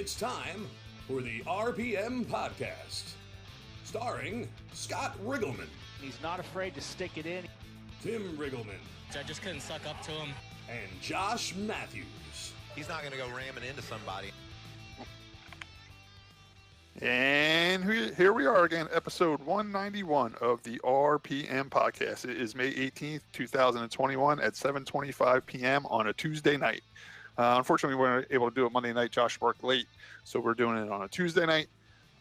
It's time for the RPM Podcast, starring Scott Riggleman. He's not afraid to stick it in. Tim Riggleman. I just couldn't suck up to him. And Josh Matthews. He's not going to go ramming into somebody. And here we are again, episode 191 of the RPM Podcast. It is May 18th, 2021 at 7:25 p.m. on a Tuesday night. Unfortunately, we weren't able to do it Monday night. Josh worked late, so we're doing it on a Tuesday night.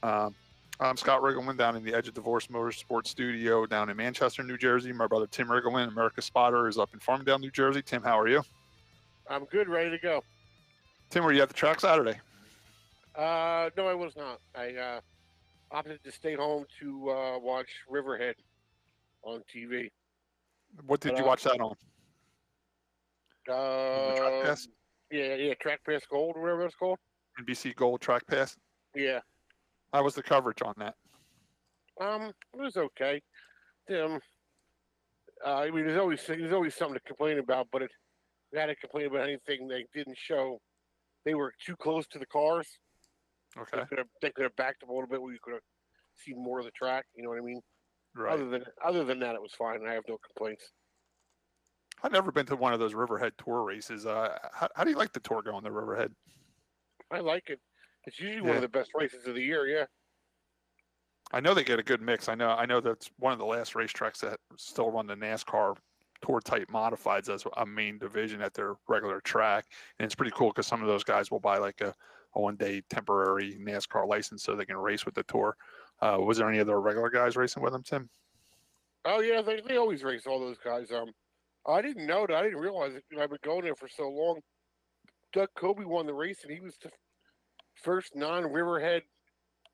I'm Scott Riggleman down in the Edge of Divorce Motorsports studio down in Manchester, New Jersey. My brother Tim Riggleman, America's Spotter, is up in Farmingdale, New Jersey. Tim, how are you? I'm good, ready to go. Tim, were you at the track Saturday? No, I was not. I opted to stay home to watch Riverhead on TV. What did you watch that on? Track Pass? Yeah, Track Pass Gold or whatever it's called. NBC Gold Track Pass? Yeah. How was the coverage on that? It was okay. I mean, there's always something to complain about, but if you had to complain about anything they didn't show, they were too close to the cars. Okay. They could have backed up a little bit where you could have seen more of the track. You know what I mean? Right. Other than that, it was fine. I have no complaints. I've never been to one of those Riverhead Tour races. How do you like the tour going to Riverhead? I like it. It's usually one of the best races of the year. Yeah. I know they get a good mix. I know that's one of the last racetracks that still run the NASCAR tour type modifieds as a main division at their regular track, and it's pretty cool because some of those guys will buy like a 1-day temporary NASCAR license so they can race with the tour. Was there any other regular guys racing with them, Tim? Oh yeah, they always race all those guys. I didn't know that. I didn't realize it. I've been going there for so long. Doug Kobe won the race, and he was the first non-Riverhead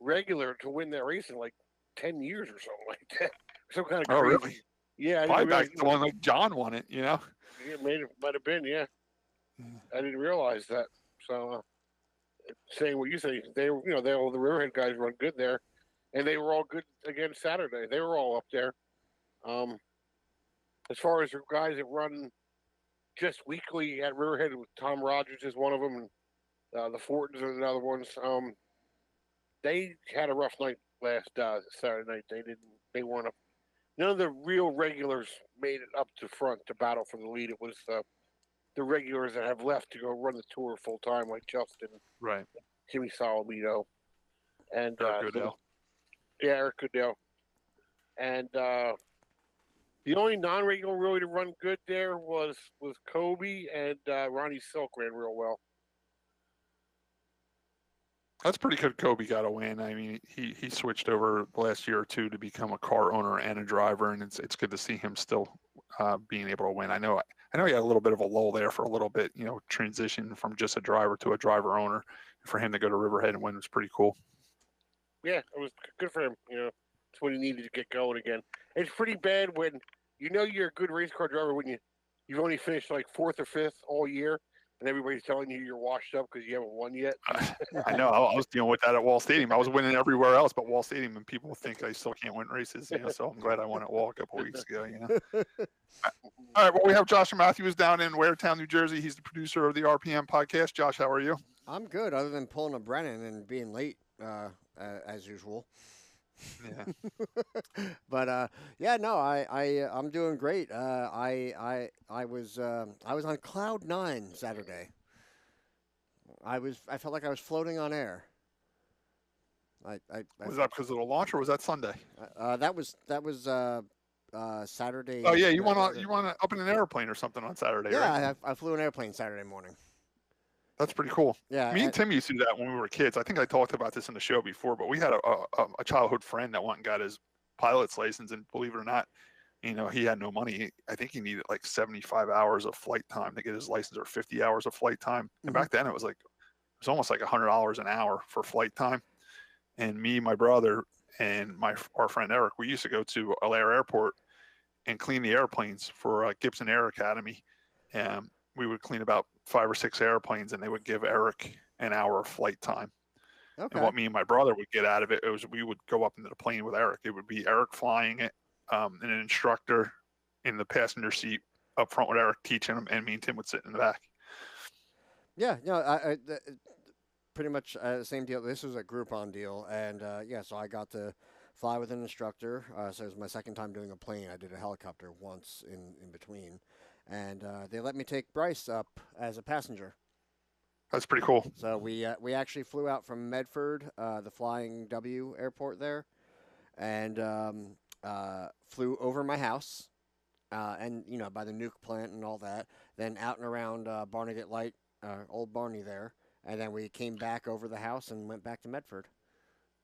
regular to win that race in like 10 years or something like that. Some kind of crazy. Oh, really? Yeah. Probably back to the one like John won it, you know? Yeah, might have been, yeah. I didn't realize that. So, saying what you say, the Riverhead guys run good there, and they were all good again Saturday. They were all up there. As far as the guys that run just weekly at Riverhead, Tom Rogers is one of them, and the Fortons are the other ones. They had a rough night last Saturday night. They weren't up. None of the real regulars made it up to front to battle for the lead. It was the regulars that have left to go run the tour full time, like Justin, right, Jimmy Solomito, and Eric Goodell. Eric Goodell, and the only non-regular really to run good there was Kobe, and Ronnie Silk ran real well. That's pretty good. Kobe got a win. I mean, he switched over the last year or two to become a car owner and a driver, and it's good to see him still being able to win. I know he had a little bit of a lull there for a little bit, transition from just a driver to a driver owner. For him to go to Riverhead and win was pretty cool. Yeah, it was good for him. It's what he needed to get going again. It's pretty bad when you're a good race car driver when you've only finished like 4th or 5th all year. And everybody's telling you you're washed up because you haven't won yet. I know. I was dealing with that at Wall Stadium. I was winning everywhere else but Wall Stadium, and people think I still can't win races. So I'm glad I won at Wall a couple weeks ago. All right. Well, we have Josh Matthews down in Waretown, New Jersey. He's the producer of the RPM Podcast. Josh, how are you? I'm good, other than pulling a Brennan and being late as usual. Yeah. But I'm doing great. I was on cloud 9 Saturday. I felt like I was floating on air. Was that because of the launch, or was that Sunday? That was Saturday. Oh yeah, you went up in an airplane or something on Saturday, right? Yeah, I flew an airplane Saturday morning. That's pretty cool. Yeah, me and Tim used to do that when we were kids. I think I talked about this in the show before, but we had a childhood friend that went and got his pilot's license, and believe it or not, he had no money. I think he needed like 75 hours of flight time to get his license, or 50 hours of flight time. And back then it was almost like $100 an hour for flight time. And me, my brother, and our friend Eric, we used to go to Alaire Airport and clean the airplanes for Gibson Air Academy. And we would clean about 5 or 6 airplanes, and they would give Eric an hour of flight time. Okay. And what me and my brother would get out of it was we would go up into the plane with Eric. It would be Eric flying it, and an instructor in the passenger seat up front with Eric teaching him, and me and Tim would sit in the back. Yeah, pretty much the same deal. This was a Groupon deal, and yeah, so I got to fly with an instructor. So it was my second time doing a plane. I did a helicopter once in between, and they let me take Bryce up as a passenger. That's pretty cool. So we actually flew out from Medford, the Flying W airport there, and flew over my house, and by the nuke plant and all that. Then out and around Barnegat Light, old Barney there, and then we came back over the house and went back to Medford.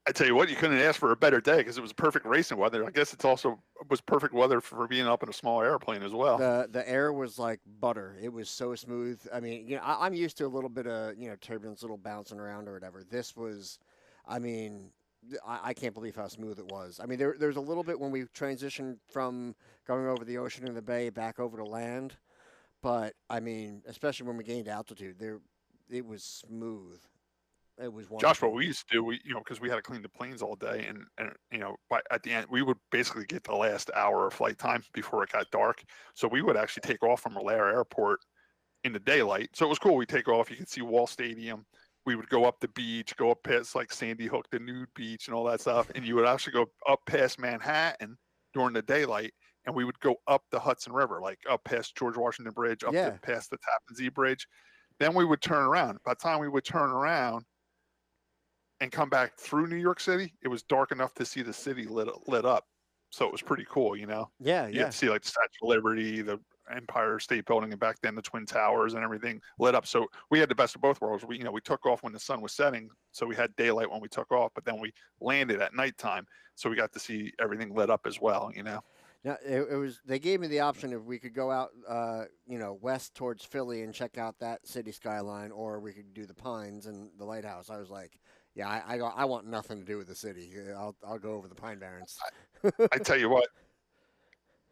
I tell you what, you couldn't ask for a better day because it was perfect racing weather. I guess it's also was perfect weather for being up in a small airplane as well. The air was like butter. It was so smooth. I mean, I'm used to a little bit of turbulence, little bouncing around or whatever. This was, I mean, I can't believe how smooth it was. I mean, there's a little bit when we transitioned from going over the ocean and the bay back over to land, but I mean, especially when we gained altitude, it was smooth. It was wonderful. Josh, what we used to do, because we had to clean the planes all day, and at the end, we would basically get the last hour of flight time before it got dark. So we would actually take off from O'Leary Airport in the daylight. So it was cool. We take off. You could see Wall Stadium. We would go up the beach, go up past like Sandy Hook, the nude beach, and all that stuff. And you would actually go up past Manhattan during the daylight, and we would go up the Hudson River, like up past George Washington Bridge, past the Tappan Zee Bridge. Then we would turn around. By the time we would turn around and come back through New York City, it was dark enough to see the city lit up. So it was pretty cool, Yeah, You had to see like the Statue of Liberty, the Empire State Building, and back then the Twin Towers and everything lit up. So we had the best of both worlds. We took off when the sun was setting, so we had daylight when we took off, but then we landed at nighttime, so we got to see everything lit up as well, Now, it was. They gave me the option if we could go out, west towards Philly and check out that city skyline, or we could do the Pines and the lighthouse. I was like, yeah, I want nothing to do with the city. I'll go over the Pine Barrens. I tell you what,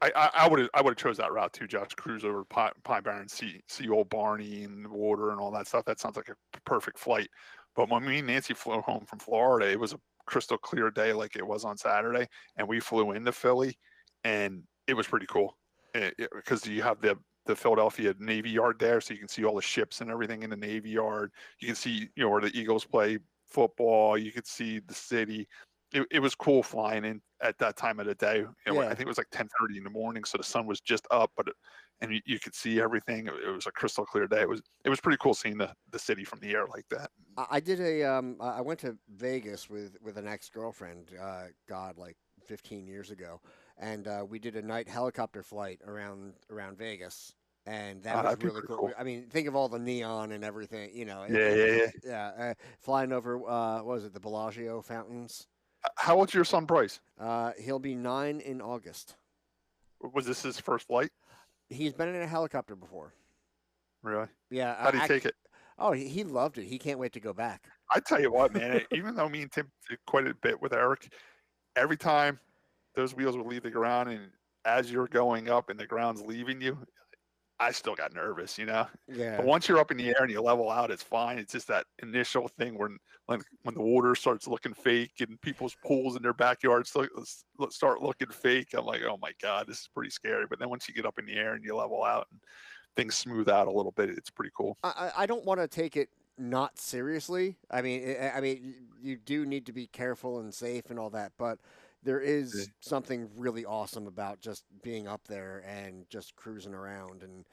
I would have chose that route too, Josh. Cruise over Pine Barrens, see old Barney and the water and all that stuff. That sounds like a perfect flight. But when me and Nancy flew home from Florida, it was a crystal clear day like it was on Saturday, and we flew into Philly, and it was pretty cool because you have the Philadelphia Navy Yard there, so you can see all the ships and everything in the Navy Yard. You can see where the Eagles play football. You could see the city. It was cool flying in at that time of the day. I think it was like 10:30 in the morning, so the sun was just up, and you could see everything. It was a crystal clear day. It was pretty cool seeing the city from the air like that. I did I went to Vegas with an ex-girlfriend, like 15 years ago, and we did a night helicopter flight around Vegas. And that was really cool. I mean, think of all the neon and everything, Yeah. Flying over, what was it, the Bellagio fountains? How old's your son, Bryce? He'll be 9 in August. Was this his first flight? He's been in a helicopter before. Really? Yeah. How did he take it? Oh, he loved it. He can't wait to go back. I tell you what, man, even though me and Tim did quite a bit with Eric, every time those wheels would leave the ground, and as you're going up and the ground's leaving you, I still got nervous, Yeah. But once you're up in the air and you level out, it's fine. It's just that initial thing when the water starts looking fake and people's pools in their backyards start looking fake. I'm like, oh my God, this is pretty scary. But then once you get up in the air and you level out and things smooth out a little bit, it's pretty cool. I don't want to take it not seriously. I mean, you do need to be careful and safe and all that, but there is something really awesome about just being up there and just cruising around. And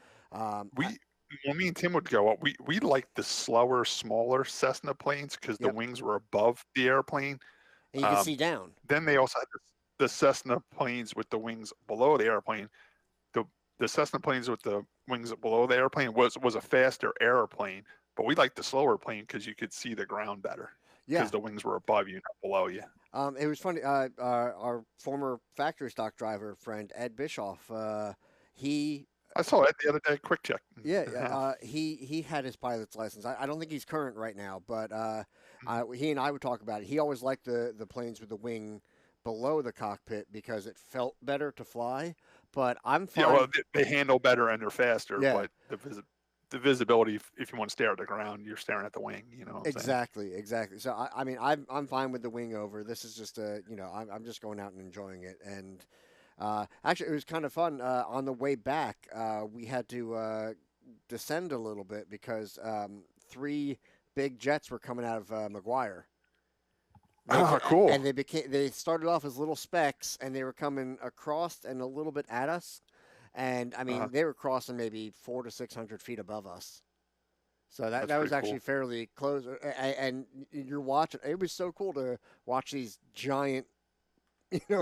when me and Tim would go up, we liked the slower, smaller Cessna planes because the wings were above the airplane. And you can see down. Then they also had the Cessna planes with the wings below the airplane. The Cessna planes with the wings below the airplane was a faster airplane, but we liked the slower plane because you could see the ground better. Because the wings were above you, not below you. It was funny. Our former factory stock driver friend Ed Bischoff, I saw Ed the other day. Quick check. Yeah, he had his pilot's license. I don't think he's current right now, but he and I would talk about it. He always liked the planes with the wing below the cockpit because it felt better to fly. But I'm fine. Yeah, well, they handle better and they're faster. Yeah. But the visibility, if you want to stare at the ground, you're staring at the wing. Exactly. So I mean, I'm fine with the wing over. This is just I'm just going out and enjoying it. And actually, it was kind of fun. On the way back, we had to descend a little bit because 3 big jets were coming out of McGuire. Cool. And they started off as little specks, and they were coming across and a little bit at us. And I mean, they were crossing maybe 400 to 600 feet above us. So that was actually cool. fairly close. And you're watching. It was so cool to watch these giant,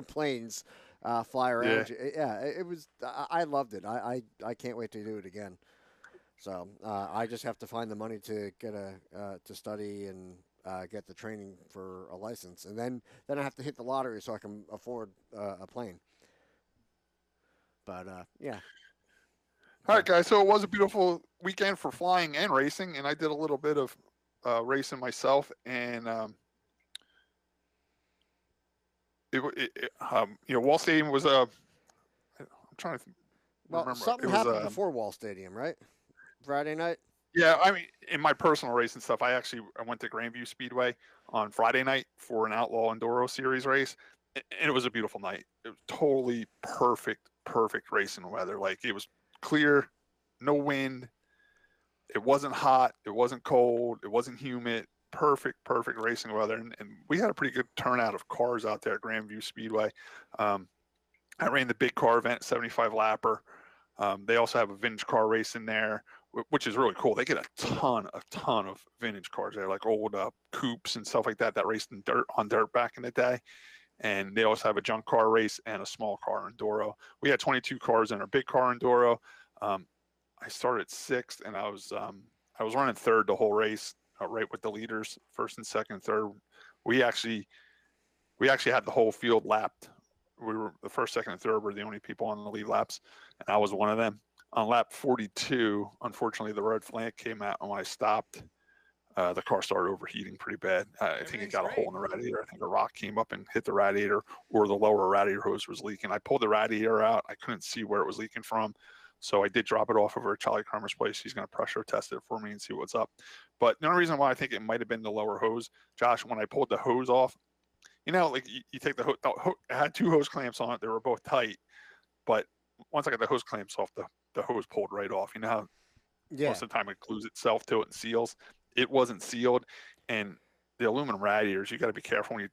planes fly around you. Yeah, it was. I loved it. I can't wait to do it again. So I just have to find the money to get to study and get the training for a license, and then I have to hit the lottery so I can afford a plane. But yeah. All right, guys. So it was a beautiful weekend for flying and racing, and I did a little bit of racing myself. And Wall Stadium was I'm trying to remember. Something happened before Wall Stadium, right? Friday night. Yeah, I mean, in my personal racing stuff, I went to Grandview Speedway on Friday night for an Outlaw Enduro Series race, and it was a beautiful night. It was totally perfect racing weather. Like, it was clear, no wind. It wasn't hot. It wasn't cold. It wasn't humid. Perfect racing weather. And we had a pretty good turnout of cars out there at Grandview Speedway. I ran the big car event, 75 lapper. They also have a vintage car race in there, which is really cool. They get a ton of vintage cars there, like old coupes and stuff like that raced on dirt back in the day. And they also have a junk car race and a small car enduro. We had 22 cars in our big car enduro. I started 6th, and I was running 3rd the whole race, right with the leaders, 1st and 2nd, 3rd. We actually had the whole field lapped. We were the 1st, 2nd, and 3rd were the only people on the lead laps, and I was one of them. On lap 42, unfortunately, the red flag came out, and when I stopped, the car started overheating pretty bad. I think it got a hole in the radiator. I think a rock came up and hit the radiator, or the lower radiator hose was leaking. I pulled the radiator out. I couldn't see where it was leaking from, so I did drop it off over at Charlie Kramer's place. He's going to pressure test it for me and see what's up. But the only reason why I think it might have been the lower hose, Josh, when I pulled the hose off, like you take the hose, I had 2 hose clamps on it. They were both tight, but once I got the hose clamps off, the hose pulled right off. You know how most of the time it glues itself to it and seals? It wasn't sealed, and the aluminum radiators, you got to be careful when you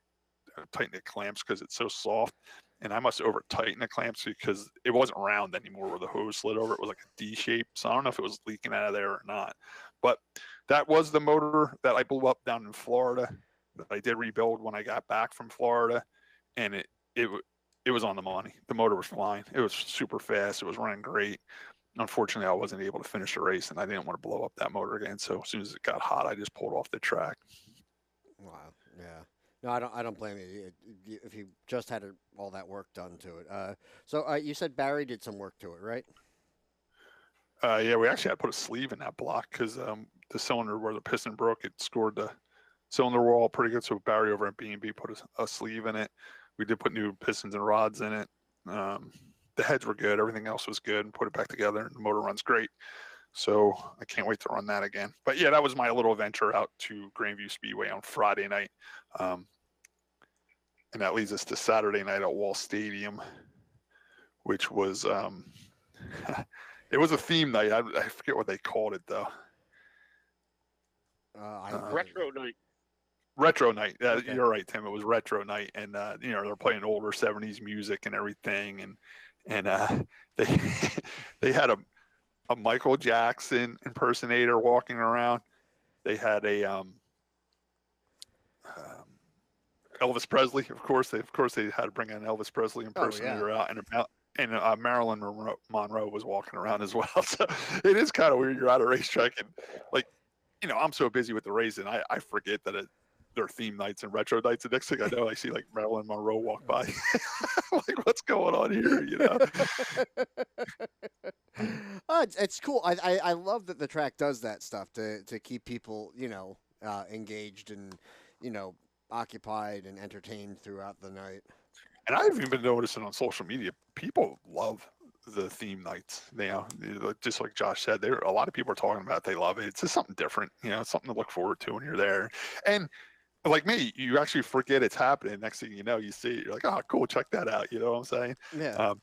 tighten the clamps because it's so soft. And I must have over-tightened the clamps because it wasn't round anymore where the hose slid over. It was like a D shape, so I don't know if it was leaking out of there or not. But that was the motor that I blew up down in Florida that I did rebuild when I got back from Florida, and it was on the money. The motor was flying. It was super fast. It was running great. Unfortunately, I wasn't able to finish the race, and I didn't want to blow up that motor again. So as soon as it got hot, I just pulled off the track. Wow. Yeah. No, I don't blame you. If you just had all that work done to it. So you said Barry did some work to it, right? Yeah, we actually had to put a sleeve in that block because the cylinder where the piston broke, it scored the cylinder wall pretty good. So Barry over at B&B put a sleeve in it. We did put new pistons and rods in it. The heads were good. Everything else was good, and put it back together, and the motor runs great. So I can't wait to run that again. But yeah, that was my little venture out to Grandview Speedway on Friday night. And that leads us to Saturday night at Wall Stadium, which was, it was a theme night. I forget what they called it though. Retro night. Retro night. Okay. You're right, Tim. It was retro night, and they're playing older '70s music and everything, and they had a Michael Jackson impersonator walking around. They had a Elvis Presley, of course. They had to bring an Elvis Presley impersonator out, and Marilyn Monroe was walking around as well. So it is kind of weird. You're at a racetrack, and I'm so busy with the racing, I forget that they're theme nights and retro nights. The next thing I know, I see like Marilyn Monroe walk by. Like, what's going on here? It's cool. I love that the track does that stuff to keep people, engaged and, occupied and entertained throughout the night. And I've even been noticing on social media, people love the theme nights. Just like Josh said, a lot of people are talking about it. They love it. It's just something different. It's something to look forward to when you're there. And like me, you actually forget it's happening. Next thing you know, you see it. You're like, oh, cool, check that out. You know what I'm saying? Yeah.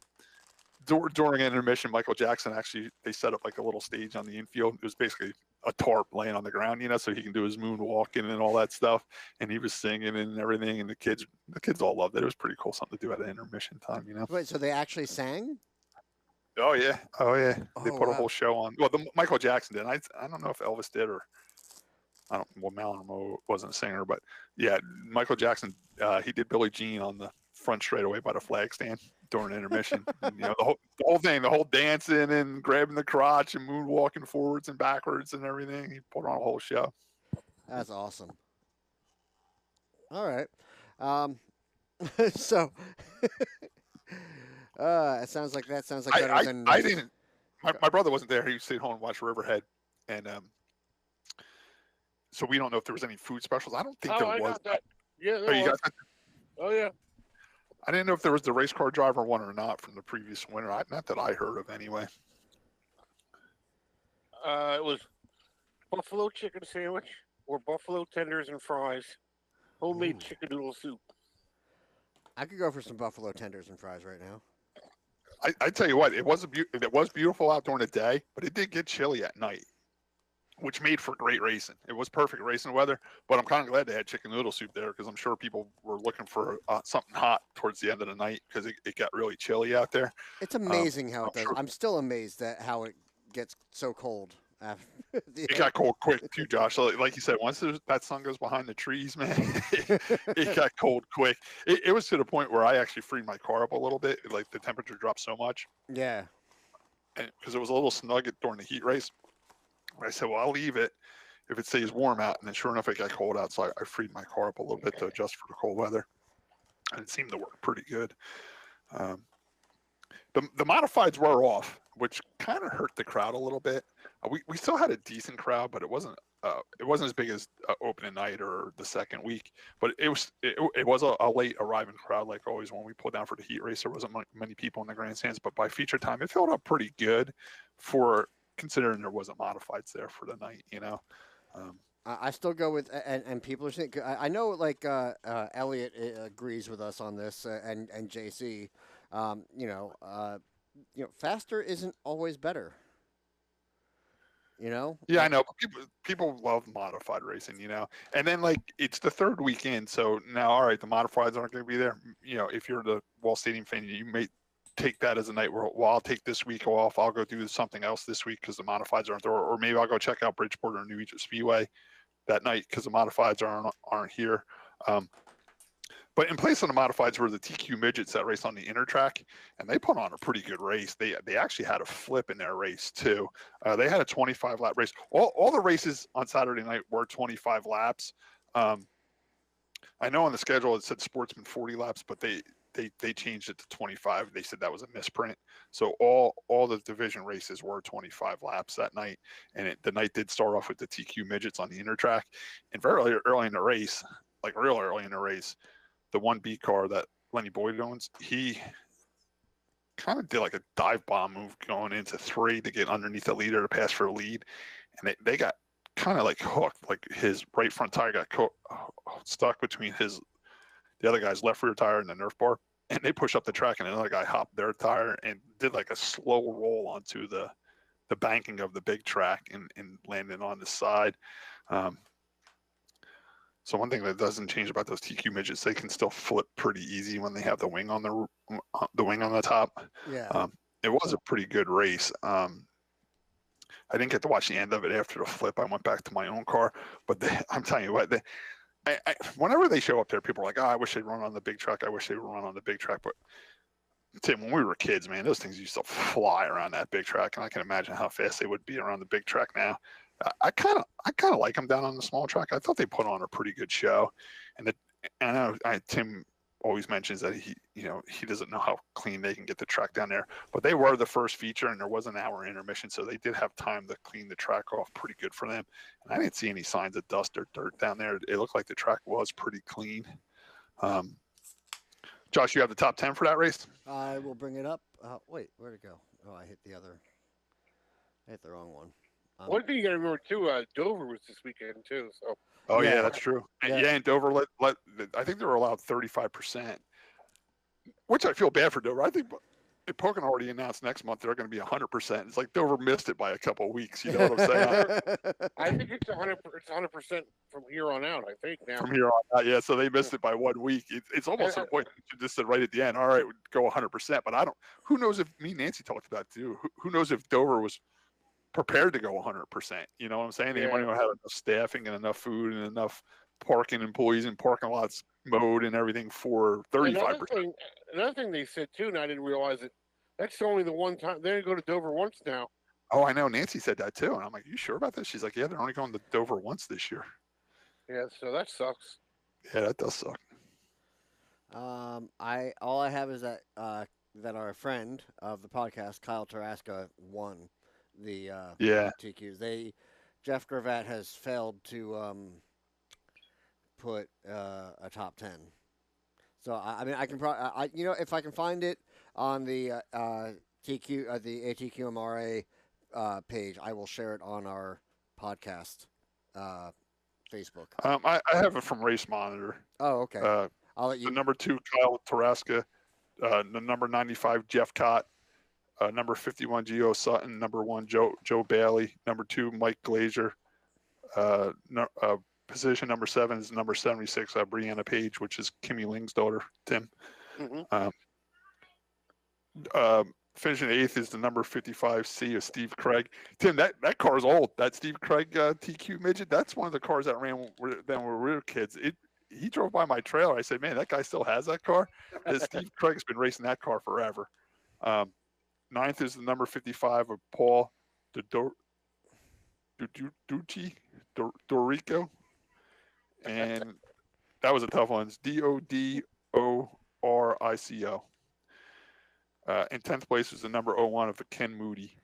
During intermission, Michael Jackson they set up like a little stage on the infield. It was basically a tarp laying on the ground, so he can do his moonwalking and all that stuff. And he was singing and everything, and the kids all loved it. It was pretty cool, something to do at an intermission time, Wait, so they actually sang? Oh yeah. They put a wow. whole show on. Well, Michael Jackson did. I don't know if Elvis did or Marilyn Monroe wasn't a singer, but yeah, Michael Jackson. He did Billie Jean on the front straightaway by the flag stand during intermission. And, the whole thing, the whole dancing and grabbing the crotch and moonwalking forwards and backwards and everything. He put on a whole show. That's awesome. All right. So it sounds like better than I didn't. My brother wasn't there. He stayed home and watched Riverhead, and so we don't know if there was any food specials. I don't think there was. Got that. Yeah. Oh, you got that? Oh yeah. I didn't know if there was the race car driver one or not from the previous winter. Not that I heard of anyway. It was buffalo chicken sandwich or buffalo tenders and fries, homemade chicken noodle soup. I could go for some buffalo tenders and fries right now. I tell you what, it was beautiful out during the day, but it did get chilly at night, which made for great racing. It was perfect racing weather, but I'm kind of glad they had chicken noodle soup there because I'm sure people were looking for something hot towards the end of the night because it got really chilly out there. It's amazing how it does. Sure. I'm still amazed at how it gets so cold. It got cold quick too, Josh. Like you said, once that sun goes behind the trees, man, it got cold quick. It was to the point where I actually freed my car up a little bit. Like the temperature dropped so much. Yeah. Because it was a little snug during the heat race. I said, well, I'll leave it if it stays warm out. And then sure enough, it got cold out. So I freed my car up a little bit to adjust for the cold weather. And it seemed to work pretty good. The modifieds were off, which kind of hurt the crowd a little bit. We still had a decent crowd, but it wasn't as big as opening night or the second week. But it was a late arriving crowd, like always when we pulled down for the heat race. There wasn't many people in the grandstands, but by feature time, it filled up pretty good for considering there wasn't modifieds there for the night. I still go with and people are saying I know like Elliot agrees with us on this and JC. Faster isn't always better. Yeah, I know. People love modified racing, and then like it's the third weekend, so now all right, the modifieds aren't going to be there. If you're the Wall Stadium fan, you may take that as a night where, well, I'll take this week off. I'll go do something else this week because the modifieds aren't there, or maybe I'll go check out Bridgeport or New Egypt Speedway that night because the modifieds aren't here. But in place of the modifieds were the TQ midgets that race on the inner track, and they put on a pretty good race. They actually had a flip in their race too. They had a 25-lap race. All the races on Saturday night were 25 laps. I know on the schedule it said Sportsman 40 laps, but they changed it to 25. They said that was a misprint. So all the division races were 25 laps that night, and the night did start off with the TQ midgets on the inner track. And very early in the race, like real early in the race, the 1B car that Lenny Boyd owns, he kind of did like a dive bomb move going into 3 to get underneath the leader to pass for a lead. And they got kind of like hooked, like his right front tire got stuck between the other guy's left rear tire and the Nerf bar. And they pushed up the track and another guy hopped their tire and did like a slow roll onto the banking of the big track and landed on the side. So one thing that doesn't change about those TQ midgets, they can still flip pretty easy when they have the wing on the wing on the top. Yeah. It was a pretty good race. I didn't get to watch the end of it after the flip. I went back to my own car, but I'm telling you what, whenever they show up there, people are like, "Oh, I wish they'd run on the big track. I wish they would run on the big track." But Tim, when we were kids, man, those things used to fly around that big track, and I can imagine how fast they would be around the big track now. I kind of like them down on the small track. I thought they put on a pretty good show, and I know Tim always mentions that he doesn't know how clean they can get the track down there, but they were the first feature, and there was an hour intermission, so they did have time to clean the track off pretty good for them. And I didn't see any signs of dust or dirt down there. It looked like the track was pretty clean. Josh, you have the top 10 for that race? I will bring it up. Wait, where'd it go? Oh, I hit the wrong one. One thing you got to remember too, Dover was this weekend too. So. Oh yeah, that's true. Yeah. And Dover I think they were allowed 35%, which I feel bad for Dover. I think Pocono already announced next month they're going to be 100%. It's like Dover missed it by a couple of weeks. You know what I'm saying? I think it's 100% from here on out. I think now. From here on out, yeah. So they missed it by 1 week. It's almost to the point you just said right at the end. All right, we'd go 100%. But I don't. Who knows if me and Nancy talked about it too? Who knows if Dover was prepared to go 100%? You know what I'm saying? They might not have enough staffing and enough food and enough parking employees and parking lots mode and everything for 35%. Another thing they said too, and I didn't realize it. That's only the one time they go to Dover once now. Oh, I know. Nancy said that too, and I'm like, "You sure about this?" She's like, "Yeah, they're only going to Dover once this year." Yeah, so that sucks. Yeah, that does suck. All I have is that our friend of the podcast, Kyle Taraska, won the TQs. Jeff Gravatt has failed to put a top 10. So I mean, I can probably if I can find it on the TQ the ATQMRA page, I will share it on our podcast Facebook. I have it from Race Monitor. Oh, okay. I'll let you. The number 2, Kyle Taraska. The number 95, Jeff Cott. Number 51, Gio Sutton. Number 1, Joe Bailey. Number 2, Mike Glazier. Position number 7 is number 76, Brianna Page, which is Kimmy Ling's daughter, Tim. Mm-hmm. Finishing 8th is the number 55 C of Steve Craig. Tim, that car's old. That Steve Craig TQ midget, that's one of the cars that ran when we were kids. He drove by my trailer. I said, man, that guy still has that car. Steve Craig's been racing that car forever. 9th is the number 55 of Paul Dorico. And that was a tough one. It's Dodorico. In 10th place was the number 01 of the Ken Moody.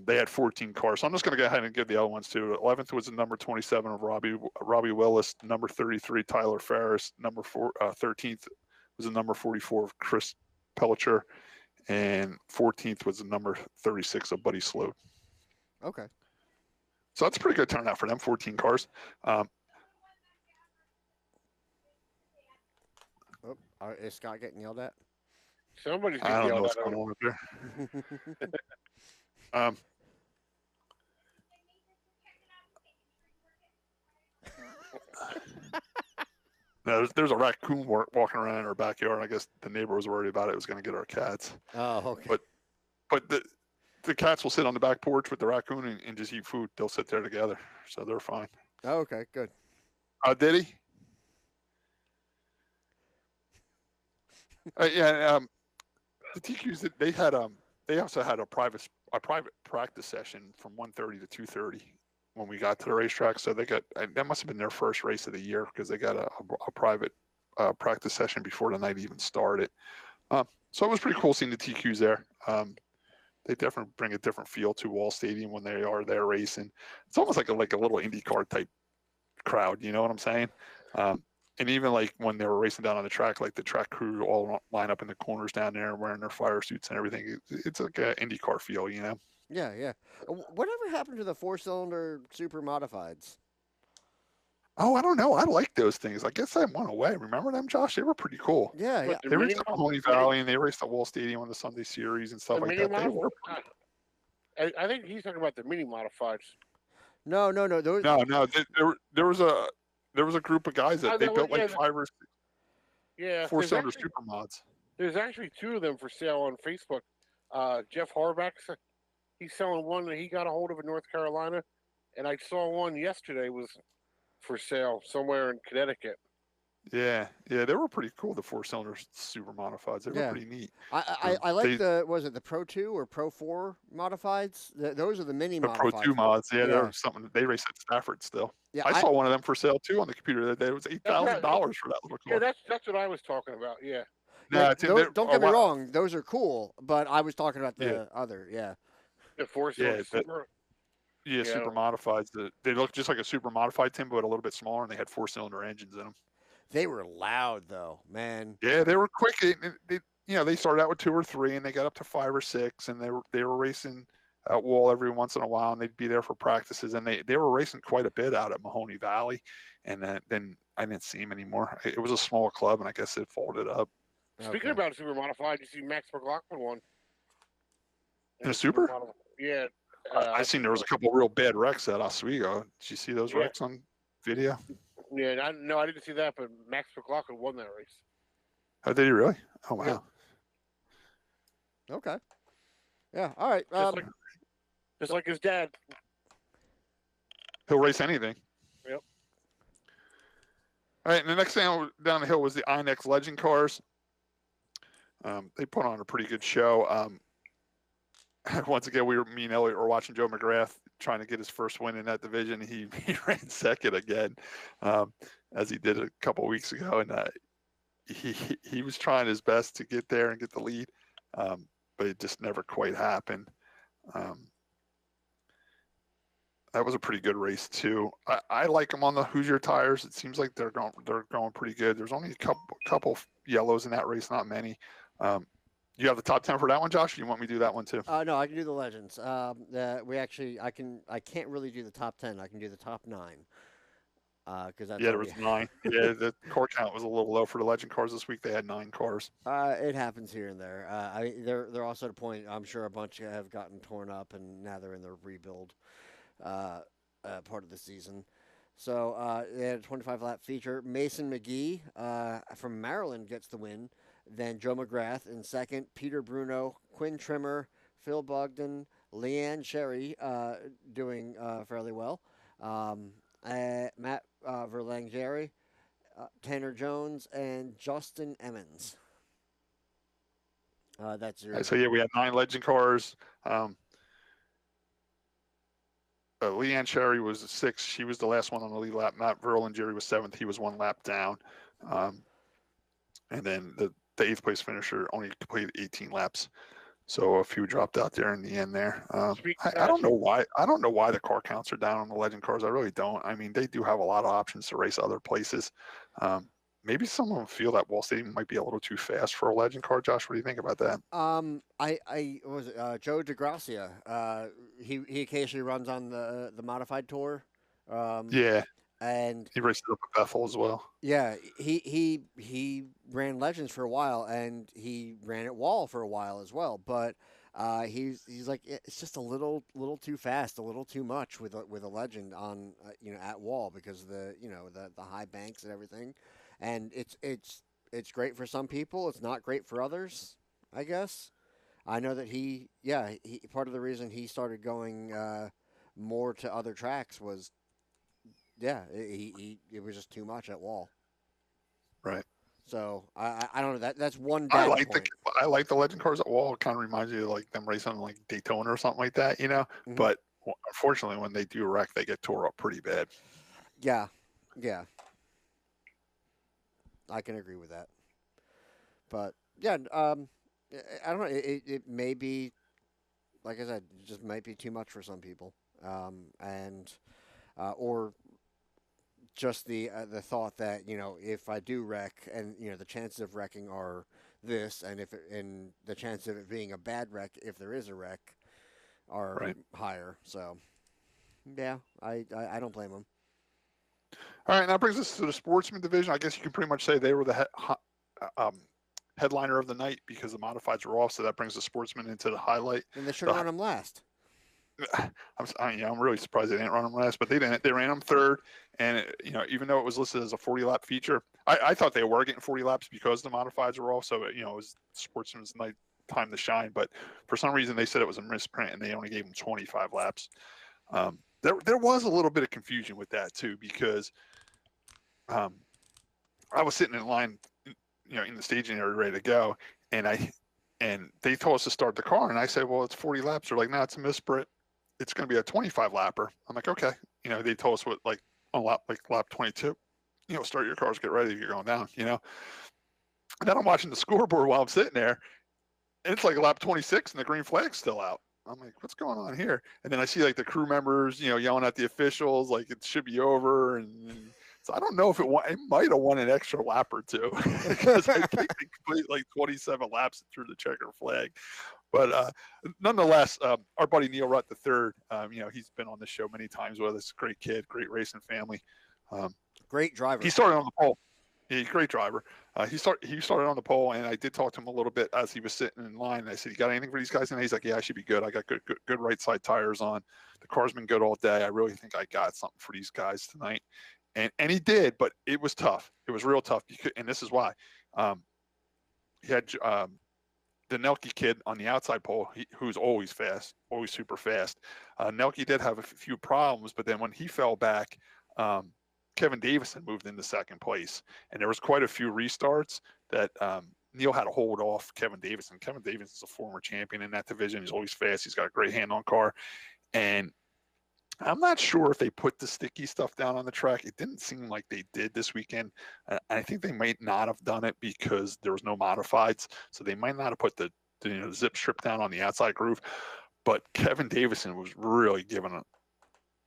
They had 14 cars. So I'm just going to go ahead and give the other ones too. 11th was the number 27 of Robbie Willis. Number 33, Tyler Ferris. 13th was the number 44 of Chris Pellicher. And 14th was the number 36 of Buddy Sloat. Okay. So that's a pretty good turnout for them, 14 cars. Is Scott getting yelled at? Somebody's I don't know getting what's yelled going on up there. No, there's a raccoon walking around in our backyard. I guess the neighbor was worried about it. It was going to get our cats. Oh, okay. But the cats will sit on the back porch with the raccoon and just eat food. They'll sit there together, so they're fine. Oh, okay, good. Did he? The TQs they also had a private practice session from 1:30 to 2:30 when we got to the racetrack. So that must have been their first race of the year because they got a private practice session before the night even started. So it was pretty cool seeing the TQs there. They definitely bring a different feel to Wall Stadium when they are there racing. It's almost like a little IndyCar type crowd. You know what I'm saying? And even like when they were racing down on the track, like the track crew all line up in the corners down there wearing their fire suits and everything. It's like an IndyCar feel, you know? Yeah, yeah. Whatever happened to the 4-cylinder super modifieds? Oh, I don't know. I like those things. I guess I went away. Remember them, Josh? They were pretty cool. Yeah, yeah. They raced at Mahoney Valley and they raced at Wall Stadium on the Sunday series and stuff like that. They were I think he's talking about the mini modifieds. No. Those... No. There was a group of guys that they built like 5 or 6 4-cylinder super mods. There's actually 2 of them for sale on Facebook. Jeff Harback, he's selling one that he got a hold of in North Carolina, and I saw one yesterday was for sale somewhere in Connecticut. Yeah, they were pretty cool. The 4-cylinder super modifieds, they were pretty neat. I like the Pro 2 or Pro 4 modifieds. Those are the mini modifieds. The Pro 2 mods, yeah. There was something they raced at Stafford still. Yeah, I saw one of them for sale too on the computer that day. It was $8,000 for that little car. Yeah, that's what I was talking about. Yeah. No, don't get me wrong; those are cool. But I was talking about the other. Yeah. The 4-cylinder super. Yeah, super modifieds. They look just like a super modified Tim, but a little bit smaller, and they had 4-cylinder engines in them. They were loud though, man. Yeah, they were quick. They started out with 2 or 3, and they got up to 5 or 6, and they were racing at Wall every once in a while, and they'd be there for practices, and they were racing quite a bit out at Mahoney Valley, and then I didn't see them anymore. It was a small club, and I guess it folded up. Speaking about super modified, you see Max McLaughlin won. In a super? Yeah. I seen there was a couple real bad wrecks at Oswego. Did you see those wrecks on video? Yeah, I didn't see that, but Max McLaughlin won that race. Oh, did he really? Oh, wow. Yeah. Okay. Yeah. All right. Just like his dad. He'll race anything. Yep. All right, and the next thing down the hill was the INEX Legend cars. They put on a pretty good show. Once again, me and Elliot were watching Joe McGrath trying to get his first win in that division. He ran second again, as he did a couple of weeks ago, and he was trying his best to get there and get the lead, but it just never quite happened. That was a pretty good race too. I like them on the Hoosier tires. It seems like they're going pretty good. There's only a couple yellows in that race, not many. You have the top 10 for that one, Josh? Or you want me to do that one too? No, I can do the legends. I can't really do the top 10. I can do the top 9. Because that's there was 9. Yeah, the car count was a little low for the legend cars this week. They had 9 cars. It happens here and there. They're also at a point. I'm sure a bunch have gotten torn up, and now they're in their rebuild part of the season. So they had a 25-lap feature. Mason McGee from Maryland gets the win. Then Joe McGrath in second. Peter Bruno, Quinn Trimmer, Phil Bogdan, Leanne Sherry doing fairly well. Matt Verlangeri, Tanner Jones, and Justin Emmons. That's your. So yeah, we had 9 legend cars. Leanne Sherry was 6th. She was the last one on the lead lap. Matt Verlangeri was 7th. He was 1 lap down. And then the 8th place finisher only completed 18 laps. So a few dropped out there in the end there. I don't know why. I don't know why the car counts are down on the legend cars. I really don't. I mean, they do have a lot of options to race other places. Maybe some of them feel that Wall Stadium might be a little too fast for a legend car. Josh, what do you think about that? Joe DeGracia. He occasionally runs on the modified tour. Yeah. And he raced up at Bethel as well. Yeah, he ran Legends for a while, and he ran at Wall for a while as well. But he's like, it's just a little too fast, a little too much with a Legend on at Wall because of the high banks and everything. And it's great for some people. It's not great for others, I guess. I know that he part of the reason he started going more to other tracks was. Yeah, it was just too much at Wall. Right. So I don't know. That's one. I like the legend cars at Wall. It kind of reminds you of like them racing like Daytona or something like that, Mm-hmm. But unfortunately, when they do wreck, they get tore up pretty bad. Yeah. I can agree with that. But yeah, I don't know. It may be, like I said, it just might be too much for some people, or just the thought that if I do wreck and the chances of wrecking are this, and the chance of it being a bad wreck if there is a wreck are higher. So yeah, I don't blame them. All right, that brings us to the Sportsman division. I guess you can pretty much say they were the headliner of the night because the modifieds were off. So that brings the Sportsman into the highlight. And they should have run them last. I'm really surprised they didn't run them last, but they didn't. They ran them third, and even though it was listed as a 40-lap feature, I thought they were getting 40 laps because the modifieds were off. So it was Sportsman's night time to shine. But for some reason, they said it was a misprint, and they only gave them 25 laps. There was a little bit of confusion with that too because I was sitting in line, in the staging area ready to go, and they told us to start the car, and I said, well, it's 40 laps. They're like, no, it's a misprint. It's going to be a 25 lapper. I'm like, okay. They told us what, like on lap 22, start your cars, get ready. You're going down, And then I'm watching the scoreboard while I'm sitting there, and it's like lap 26 and the green flag's still out. I'm like, what's going on here? And then I see like the crew members, yelling at the officials, like it should be over. And so I don't know if it might have won an extra lap or two because I think they completed like 27 laps through the checker flag. But nonetheless, our buddy Neil Rutt III, he's been on the show many times with us. Great kid, great racing family. Great driver. He started on the pole. He's a great driver. He started on the pole, and I did talk to him a little bit as he was sitting in line. And I said, "You got anything for these guys?" And he's like, "Yeah, I should be good. I got good right side tires on. The car's been good all day. I really think I got something for these guys tonight." And he did, but it was tough. It was real tough. And this is why. He had the Nelke kid on the outside pole, who's always fast, always super fast. Nelke did have a few problems, but then when he fell back, Kevin Davison moved into second place, and there was quite a few restarts that Neil had to hold off Kevin Davison. Kevin Davison is a former champion in that division. He's always fast. He's got a great hand on car, and I'm not sure if they put the sticky stuff down on the track. It didn't seem like they did this weekend. I think they might not have done it because there was no modifieds, so they might not have put the zip strip down on the outside groove. But Kevin Davison was really giving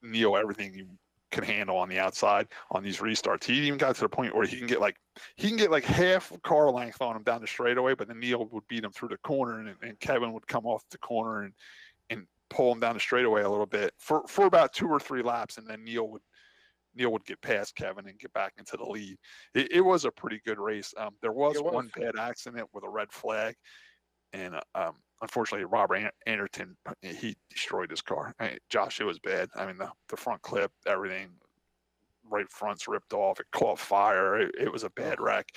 Neil everything he could handle on the outside on these restarts. He even got to the point where he can get like half car length on him down the straightaway, but then Neil would beat him through the corner, and Kevin would come off the corner and pull him down the straightaway a little bit for about 2 or 3 laps, and then Neil would get past Kevin and get back into the lead. It was a pretty good race. There was one bad accident with a red flag, and unfortunately, Robert Anderton, he destroyed his car. Josh, it was bad. I mean, the front clip, everything, right front's ripped off. It caught fire. It was a bad wreck.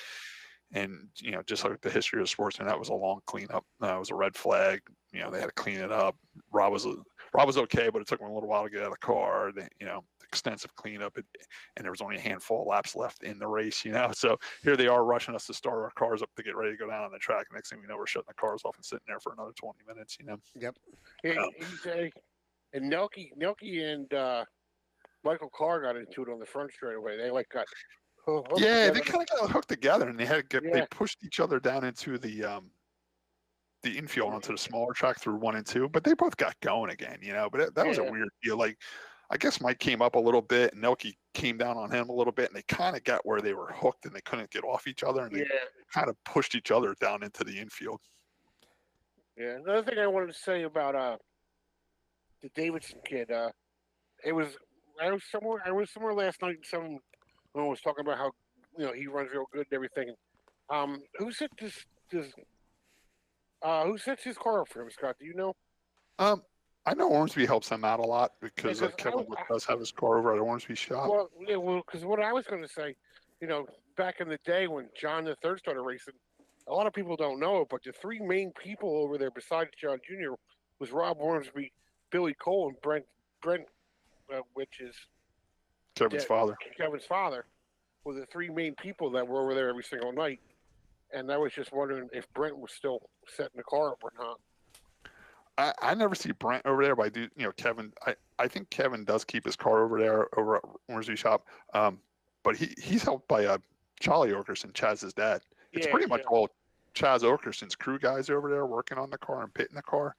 And, just like the history of Sportsman, that was a long cleanup. It was a red flag. They had to clean it up. Rob was okay, but it took him a little while to get out of the car. Extensive cleanup, and there was only a handful of laps left in the race. So here they are rushing us to start our cars up to get ready to go down on the track. Next thing we know, we're shutting the cars off and sitting there for another 20 minutes. Yep. And Nelke and Michael Carr got into it on the front straightaway. They got hooked they together. kind of got hooked together, and they pushed each other down into the infield onto the smaller track through 1 and 2, but they both got going again, but that was a weird deal. Like, I guess Mike came up a little bit, and Nelke came down on him a little bit, and they kind of got where they were hooked and they couldn't get off each other, and they kind of pushed each other down into the infield. Yeah. Another thing I wanted to say about the Davidson kid, I was somewhere last night, and someone was talking about how he runs real good and everything. Who set his car up for him, Scott? Do you know? I know Ormsby helps him out a lot because Kevin does have his car over at Ormsby shop. Well, because what I was going to say, back in the day when John III started racing, a lot of people don't know it, but the 3 main people over there besides John Jr. was Rob Ormsby, Billy Cole, and Brent, which is Kevin's father. Kevin's father were the 3 main people that were over there every single night. And I was just wondering if Brent was still setting the car up or not. I never see Brent over there, but I do, Kevin. I think Kevin does keep his car over there over at Ormsby shop. But he's helped by Charlie Okerson, Chaz's dad. It's pretty much all Chaz Okerson's crew guys over there working on the car and pitting the car.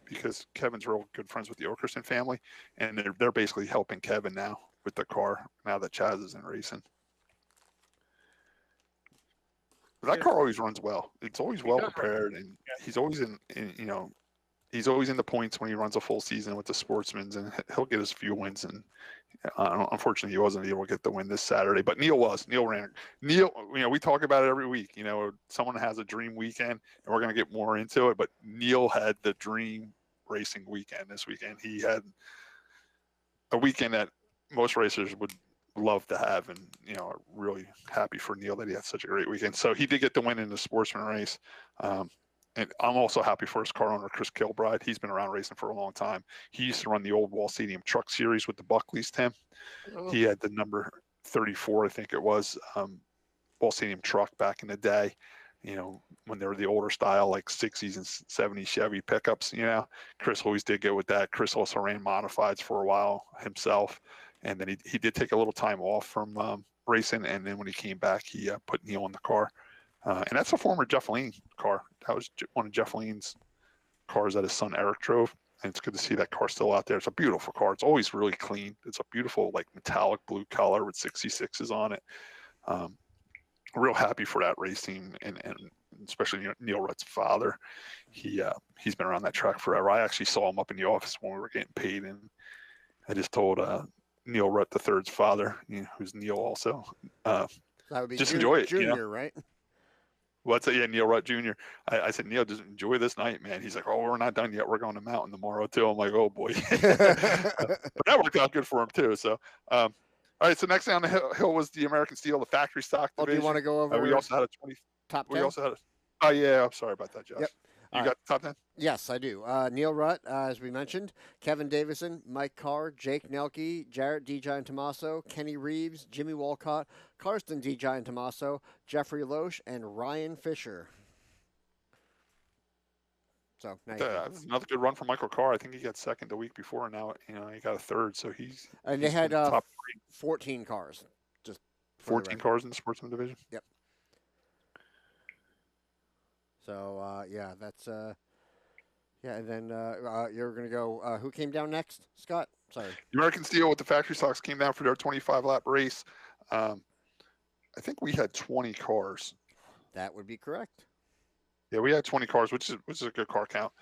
Because Kevin's real good friends with the Okerson family, and they're basically helping Kevin now with the car now that Chaz isn't racing. But that car always runs well. It's always well prepared, and he's always he's always in the points when he runs a full season with the Sportsmans, and he'll get his few wins. And unfortunately, he wasn't able to get the win this Saturday, but Neil ran. Neil, we talk about it every week. Someone has a dream weekend, and we're going to get more into it. But Neil had the dream racing weekend this weekend. He had a weekend that most racers would love to have, and really happy for Neil that he had such a great weekend. So he did get the win in the Sportsman race, and I'm also happy for his car owner, Chris Kilbride. He's been around racing for a long time. He used to run the old Wall Stadium Truck Series with the Buckleys, Tim. He had the number 34, I think it was, Wall Stadium truck back in the day, when they were the older style, like 60s and 70s Chevy pickups. Chris always did good with that. Chris also ran modifieds for a while himself. And then he did take a little time off from racing, and then when he came back, he put Neil in the car. And that's a former Jeff Lane car. That was one of Jeff Lane's cars that his son Eric drove, and it's good to see that car still out there. It's a beautiful car. It's always really clean. It's a beautiful, metallic blue color with 66s on it. Real happy for that race team, and especially Neil Rutt's father. He's been around that track forever. I actually saw him up in the office when we were getting paid, and I just told Neil Rutt III's father, who's Neil also, That would be just enjoy it. Junior, right? What's it? Yeah, Neil Rutt Jr. I said, Neil, just enjoy this night, man. He's like, oh, we're not done yet. We're going to Mountain tomorrow too. I'm like, oh boy. But that worked out good for him too. So, all right. So next down the hill was the American Steel, the factory stock division. Do you want to go over? We also had a 20 top 10. We also had. Oh yeah, I'm sorry about that, Josh. Yep. You got the top 10? Yes, I do. Neil Rutt, as we mentioned, Kevin Davison, Mike Carr, Jake Nelke, Jarrett D. Giant Tommaso, Kenny Reeves, Jimmy Walcott, Karsten D. Giant Tommaso, Jeffrey Loesch, and Ryan Fisher. So that's another good run for Michael Carr. I think he got second the week before, and now he got a third. So he's they had top 14 cars. Just 14 cars in the Sportsman division. Yep. So that's and then you're gonna go. Who came down next, Scott? Sorry. The American Steel with the factory stocks came down for their 25-lap race. I think we had 20 cars. That would be correct. Yeah, we had 20 cars, which is a good car count.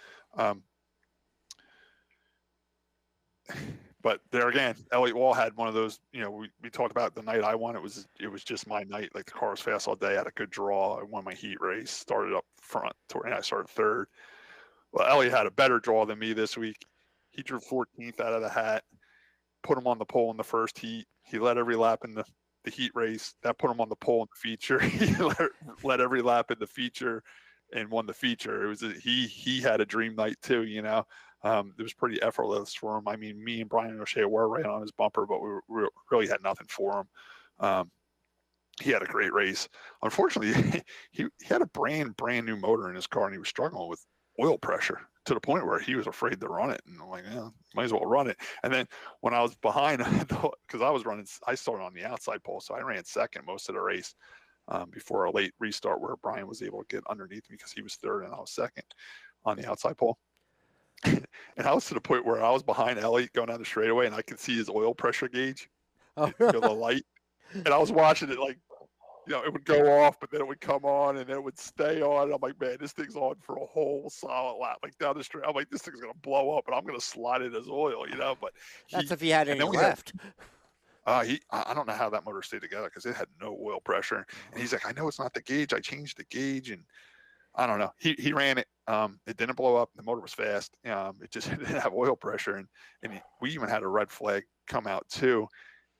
But there again, Elliott Wall had one of those. We talked about the night I won. It was just my night. Like the car was fast all day. I had a good draw. I won my heat race. Started up front, and I started third. Well, Elliott had a better draw than me this week. He drew 14th out of the hat. Put him on the pole in the first heat. He led every lap in the heat race. That put him on the pole in the feature. He led every lap in the feature and won the feature. It was he had a dream night too. It was pretty effortless for him. I mean, me and Brian O'Shea were right on his bumper, but we really had nothing for him. He had a great race. Unfortunately, he had a brand new motor in his car, and he was struggling with oil pressure to the point where he was afraid to run it. And I'm like, yeah, might as well run it. And then when I was behind, because I started on the outside pole, so I ran second most of the race before a late restart where Brian was able to get underneath me because he was third and I was second on the outside pole. And I was to the point where I was behind Elliott going down the straightaway, and I could see his oil pressure gauge, the light. And I was watching it like, it would go off, but then it would come on, and then it would stay on. And I'm like, man, this thing's on for a whole solid lap, like down the straight. I'm like, this thing's gonna blow up, and I'm gonna slide it as oil, But that's if he had any left. I don't know how that motor stayed together because it had no oil pressure. And he's like, I know it's not the gauge. I changed the gauge, and I don't know. He ran it. It didn't blow up. The motor was fast. It just didn't have oil pressure, and we even had a red flag come out too.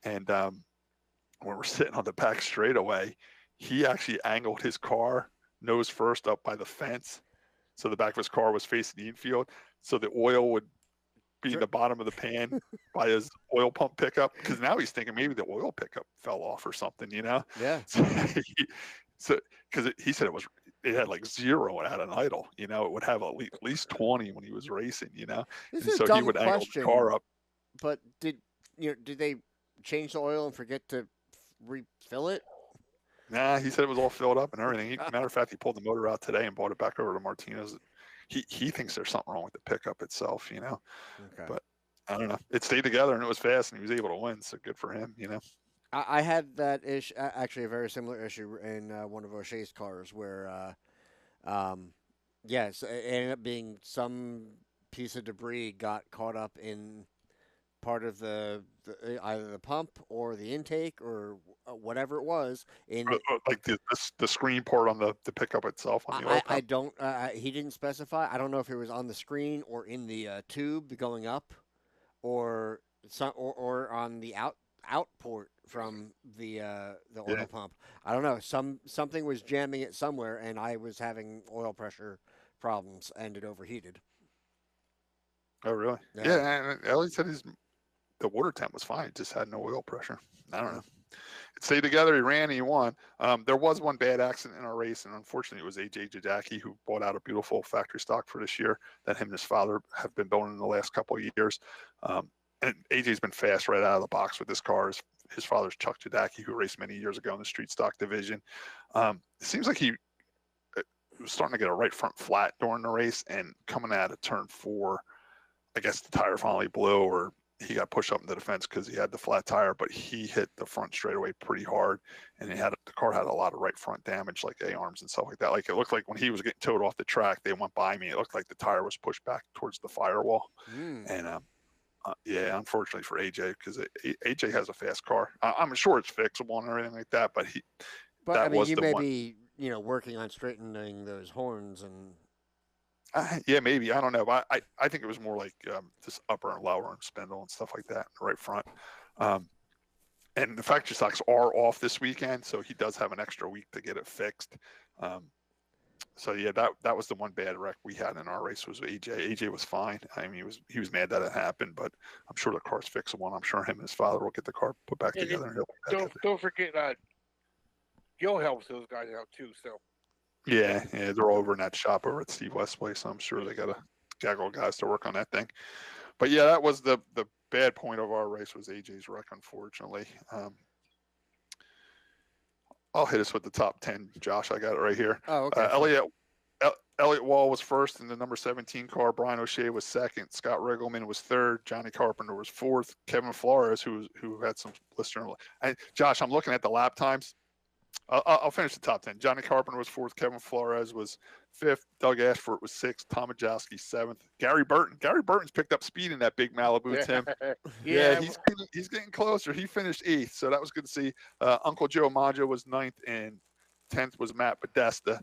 And when we're sitting on the back straightaway, he actually angled his car nose first up by the fence, so the back of his car was facing the infield, so the oil would be in the bottom of the pan by his oil pump pickup. Because now he's thinking maybe the oil pickup fell off or something, Yeah. So because he said it had like 0 at an idle. It would have at least 20 when he was racing. This and is so a dumb he would angle question, the car up. But did they change the oil and forget to refill it? Nah, he said it was all filled up and everything. Matter of fact, he pulled the motor out today and brought it back over to Martinez. He thinks there's something wrong with the pickup itself, Okay. But I don't know. It stayed together and it was fast, and he was able to win. So good for him, I had that issue, actually a very similar issue in one of O'Shea's cars where, it ended up being some piece of debris got caught up in part of the either the pump or the intake or whatever it was. Like the screen part on the pickup itself on the oil pump. I don't. He didn't specify. I don't know if it was on the screen or in the tube going up, or on the out port from the oil pump. I don't know. Something was jamming it somewhere, and I was having oil pressure problems, and it overheated. Oh, really? Yeah. And Elliott said the water temp was fine. It just had no oil pressure. I don't know. It stayed together. He ran and he won. There was one bad accident in our race, and unfortunately it was A.J. Jadacki, who bought out a beautiful factory stock for this year that him and his father have been building in the last couple of years. And A.J.'s been fast right out of the box with this car. His father's Chuck Jadacki, who raced many years ago in the street stock division. It seems like he was starting to get a right front flat during the race, and coming out of turn 4, I guess the tire finally blew, or he got pushed up into the fence because he had the flat tire, but he hit the front straightaway pretty hard, and the car had a lot of right front damage, like A-arms and stuff like that. Like it looked like when he was getting towed off the track, they went by me. It looked like the tire was pushed back towards the firewall. And Yeah, unfortunately for AJ, because AJ has a fast car. I'm sure it's fixable and everything like that, but But I that mean, was you the may one. be, working on straightening those horns and. Yeah, maybe. I don't know. But I think it was more like just upper and lower and spindle and stuff like that in the right front. And the factory stocks are off this weekend, so he does have an extra week to get it fixed. So yeah, that was the one bad wreck we had in our race was AJ. AJ was fine. I mean, he was mad that it happened, but I'm sure the car's fixable. And I'm sure him and his father will get the car put back together. And don't forget, Gil helps those guys out too. So. Yeah, they're over in that shop over at Steve West's place. So I'm sure they got a gaggle of guys to work on that thing. But yeah, that was the bad point of our race was AJ's wreck, unfortunately. I'll hit us with the top 10, Josh. I got it right here. Oh, okay. Elliott Wall was first in the number 17 car. Brian O'Shea was second. Scott Riggleman was third. Johnny Carpenter was fourth. Kevin Flores, who had some blister. And Josh, I'm looking at the lap times. I'll finish the top 10. Johnny Carpenter was fourth. Kevin Flores was fifth. Doug Ashford was sixth. Tom Majowski seventh. Gary Burton's picked up speed in that big Malibu, Tim. Yeah, he's getting closer. He finished eighth, so that was good to see. Uncle Joe Maggio was ninth, and 10th was Matt Podesta.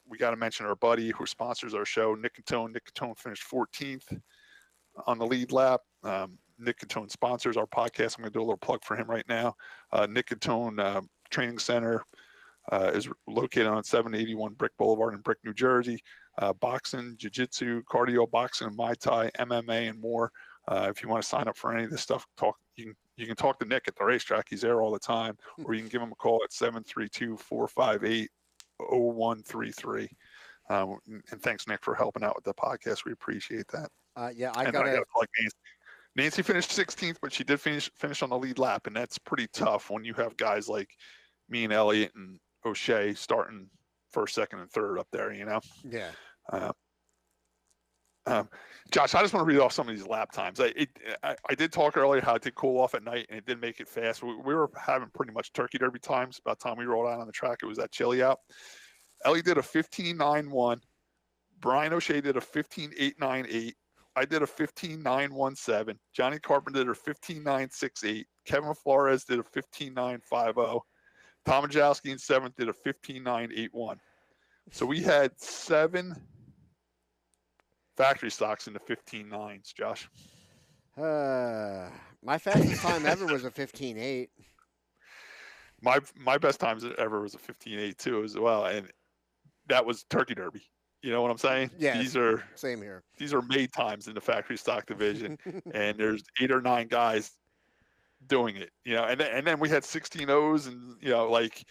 We got to mention our buddy who sponsors our show, Nick Catone. Nick Catone finished 14th on the lead lap. Nick Catone sponsors our podcast. I'm going to do a little plug for him right now. Nick Catone Training Center is located on 781 Brick Boulevard in Brick, New Jersey. Boxing, jiu-jitsu, cardio, boxing, Muay Thai, MMA, and more. If you want to sign up for any of this stuff, you can talk to Nick at the racetrack. He's there all the time. Or you can give him a call at 732-458-0133. And thanks, Nick, for helping out with the podcast. We appreciate that. Yeah, I got to plug Nancy. Nancy finished 16th, but she did finish on the lead lap, and that's pretty tough when you have guys like me and Elliott and O'Shea starting first, second, and third up there. Yeah. Josh, I just want to read off some of these lap times. I did talk earlier how it did cool off at night, and it did make it fast. We were having pretty much turkey derby times. By the time we rolled out on the track, it was that chilly out. Ellie did a 15.91. Brian O'Shea did a 15.898. I did a 15.917. Johnny Carpenter did a 15.968. Kevin Flores did a 15.950. Tom Majowski in seventh did a 15.981. So we had 7 factory stocks in the 15.9s, Josh. My fastest time ever was a 15.8. My best times ever was a 15.8 too as well, and that was Turkey Derby. You know what I'm saying? Yeah. These are same here. These are made times in the factory stock division, and there's 8 or 9 guys doing it. And then we had 16-0s, and like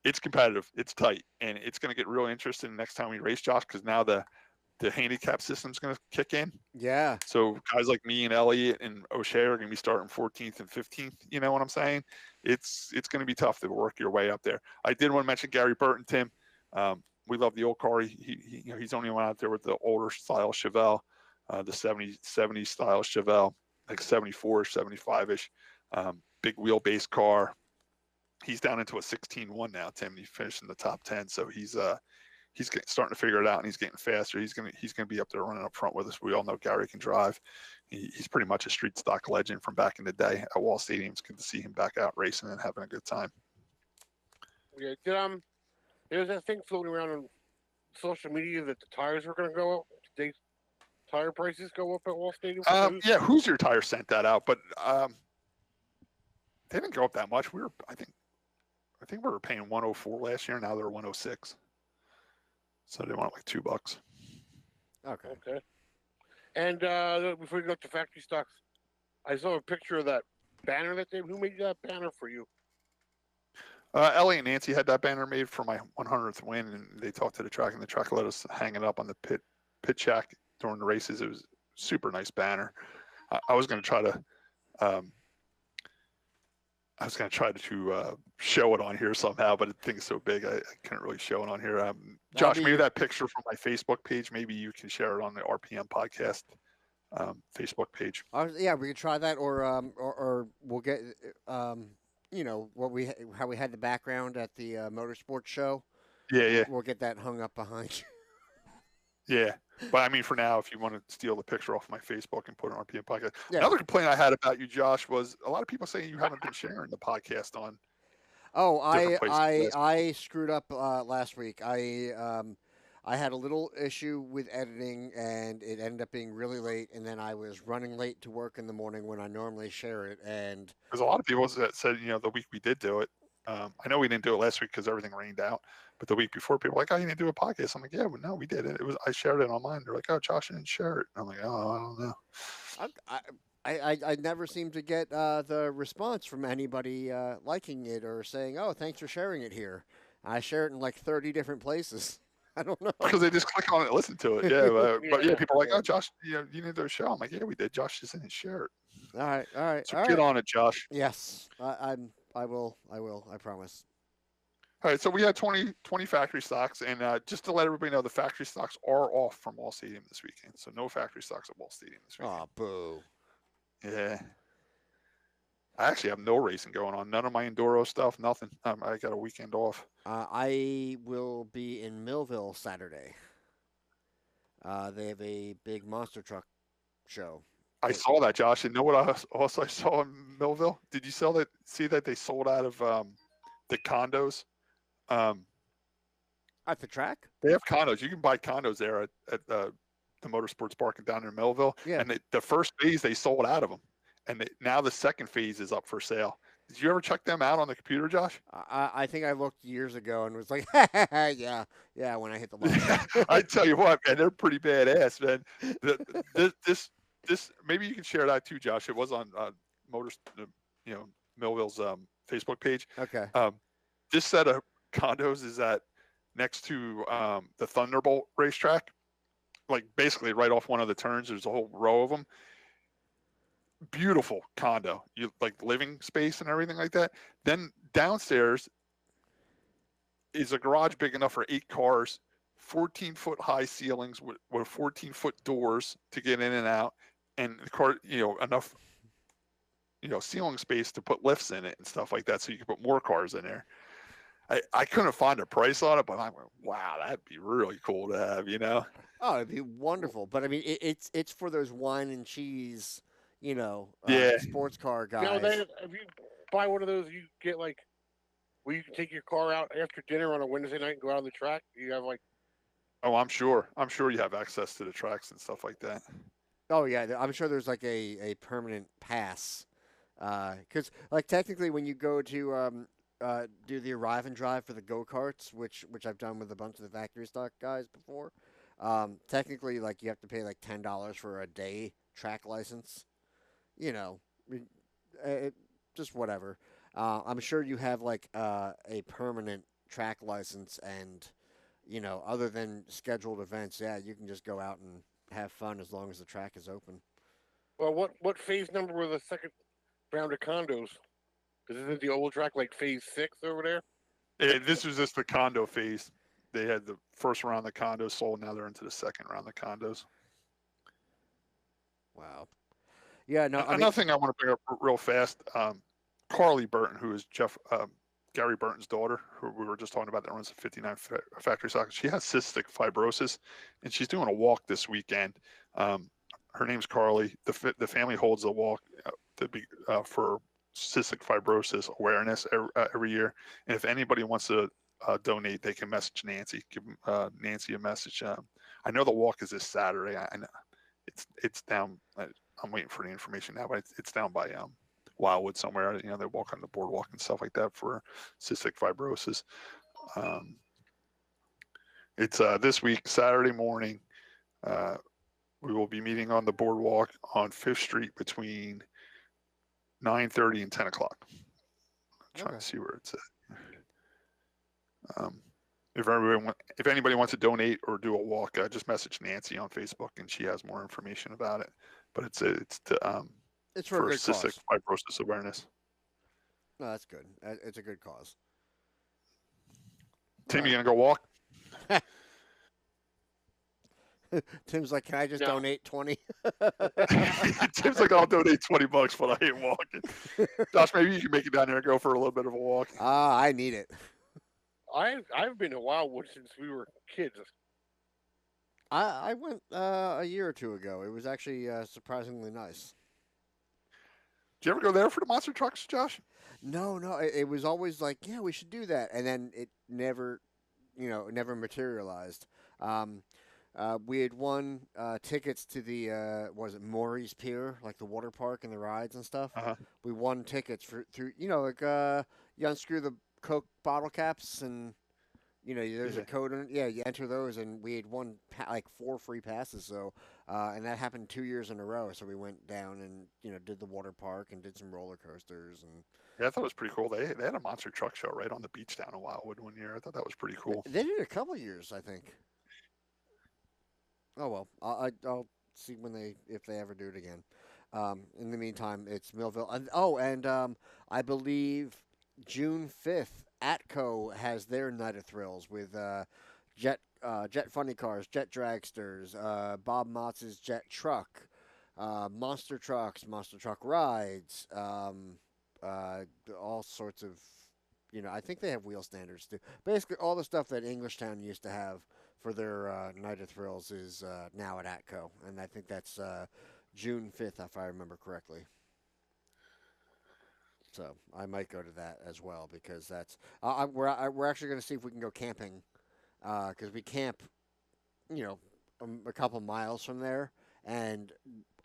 it's competitive, it's tight, and it's going to get real interesting next time we race, Josh, because now the handicap system's going to kick in. Yeah. So guys like me and Elliott and O'Shea are going to be starting 14th and 15th. You know what I'm saying? It's going to be tough to work your way up there. I did want to mention Gary Burton, Tim. We love the old car. He's only one out there with the older style Chevelle, the 70 style Chevelle, like 74-ish, 75-ish, big wheelbase car. He's down into a 16.1 now, Tim. He finished in the top 10, so he's starting to figure it out, and he's getting faster. He's gonna be up there running up front with us. We all know Gary can drive. He's pretty much a street stock legend from back in the day at Wall Stadium. It's good to see him back out racing and having a good time. Yeah, there's that thing floating around on social media that the tires were going to go up. Did tire prices go up at Wall Stadium? Yeah, Hoosier Tire sent that out, but they didn't go up that much. I think we were paying 104 last year. Now they're 106. So they want like $2. Okay. And before we go to factory stocks, I saw a picture of that banner who made that banner for you? Ellie and Nancy had that banner made for my 100th win, and they talked to the track, and the track let us hang it up on the pit shack during the races. It was a super nice banner. I was going to try to show it on here somehow, but the thing's so big I couldn't really show it on here. Josh, maybe that picture from my Facebook page, maybe you can share it on the RPM podcast Facebook page. Yeah, we could try that, or we'll get how we had the background at the motorsports show. Yeah. We'll get that hung up behind you. Yeah. But I mean, for now, if you want to steal the picture off my Facebook and put it on RPM podcast. Yeah. Another complaint I had about you, Josh, was a lot of people saying you haven't been sharing the podcast on. Oh, Different places. I screwed up last week. I had a little issue with editing, and it ended up being really late. And then I was running late to work in the morning when I normally share it. And There's a lot of people that said, the week we did do it. I know we didn't do it last week because everything rained out. But the week before, people were like, "Oh, you didn't do a podcast." I'm like, "Yeah, well, no, we did it. I shared it on mine." They're like, "Oh, Josh didn't share it." I'm like, "Oh, I don't know." I never seem to get the response from anybody liking it or saying, "Oh, thanks for sharing it here." I share it in like 30 different places. I don't know. Because they just click on it and listen to it. Yeah, but people are like, "Oh, Josh, you didn't do a show." I'm like, "Yeah, we did. Josh just didn't share it." All right. So get on it, Josh. Yes, I will. I promise. All right, so we had 20 factory stocks, and just to let everybody know, the factory stocks are off from Wall Stadium this weekend. So no factory stocks at Wall Stadium this weekend. Oh, boo. Yeah. I actually have no racing going on. None of my enduro stuff, nothing. I got a weekend off. I will be in Millville Saturday. They have a big monster truck show. I saw that, Josh. And know what I also saw in Millville? Did you see that they sold out of the condos? At the track? They have condos. You can buy condos there at the Motorsports Park down in Millville. Yeah. And the first phase, they sold out of them. And now the second phase is up for sale. Did you ever check them out on the computer, Josh? I think I looked years ago and was like, yeah, when I hit the line. I tell you what, man, they're pretty badass, man. This maybe you can share that too, Josh. It was on Millville's Facebook page. Okay. This set of condos is next to the Thunderbolt racetrack, like basically right off one of the turns. There's a whole row of them. Beautiful condo, you like living space and everything like that. Then downstairs is a garage big enough for 8 cars, 14-foot high ceilings with 14-foot doors to get in and out, and the car, enough, ceiling space to put lifts in it and stuff like that, so you can put more cars in there. I couldn't find a price on it, but I'm like, wow, that'd be really cool to have, Oh, it'd be wonderful. But I mean, it's for those wine and cheese. Sports car guys. If you buy one of those, you get where you can take your car out after dinner on a Wednesday night and go out on the track. You have Oh, I'm sure you have access to the tracks and stuff like that. Oh yeah, I'm sure there's like a permanent pass. Because technically, when you go to do the arrive and drive for the go-karts, which I've done with a bunch of the factory stock guys before, technically you have to pay $10 for a day track license. Just whatever. I'm sure you have a permanent track license, and other than scheduled events, you can just go out and have fun as long as the track is open. Well, what phase number were the second round of condos? Because isn't the old track phase 6 over there? Yeah, this was just the condo phase. They had the first round of condos sold. Now they're into the second round of condos. Wow. Yeah, no. Another thing I want to bring up real fast, Carly Burton, who is Gary Burton's daughter, who we were just talking about, that runs the 59 factory stock. She has cystic fibrosis, and she's doing a walk this weekend. Her name's Carly. The family holds a walk for cystic fibrosis awareness every year. And if anybody wants to donate, they can message Nancy. Give Nancy a message. I know the walk is this Saturday. I know it's down. I'm waiting for the information now, but it's down by Wildwood somewhere. They walk on the boardwalk and stuff like that for cystic fibrosis. It's this week, Saturday morning. We will be meeting on the boardwalk on 5th Street between 9:30 and 10 o'clock. I'm trying to see where it's at. If anybody wants to donate or do a walk, just message Nancy on Facebook, and she has more information about it. But it's for cystic fibrosis awareness. No, that's good. It's a good cause. Tim, you gonna go walk? Tim's like, can I just donate 20? Tim's like, I'll donate $20, but I ain't walking. Josh, maybe you can make it down there and go for a little bit of a walk. I need it. I've been to Wildwood since we were kids. I went a year or two ago. It was actually surprisingly nice. Did you ever go there for the monster trucks, Josh? No, no, it was always like, yeah, we should do that, and then it never, never materialized. Um, we had won tickets to the was it Maury's Pier, like the water park and the rides and stuff. Uh-huh. We won tickets for through, like you unscrew the Coke bottle caps and there's a code on it. Yeah, you enter those, and we had won like 4 free passes. So, and that happened 2 years in a row. So we went down and did the water park and did some roller coasters and. Yeah, I thought it was pretty cool. They had a monster truck show right on the beach down in Wildwood one year. I thought that was pretty cool. They did a couple years, I think. Oh well, I'll see if they ever do it again. In the meantime, it's Millville. And I believe June 5th, Atco has their Night of Thrills with Jet Funny Cars, Jet Dragsters, Bob Motz's Jet Truck, Monster Trucks, Monster Truck Rides, all sorts of, I think they have wheel standards too. Basically, all the stuff that Englishtown used to have for their Night of Thrills is now at Atco, and I think that's June 5th, if I remember correctly. So I might go to that as well because that's we're actually going to see if we can go camping because we camp, a couple miles from there, and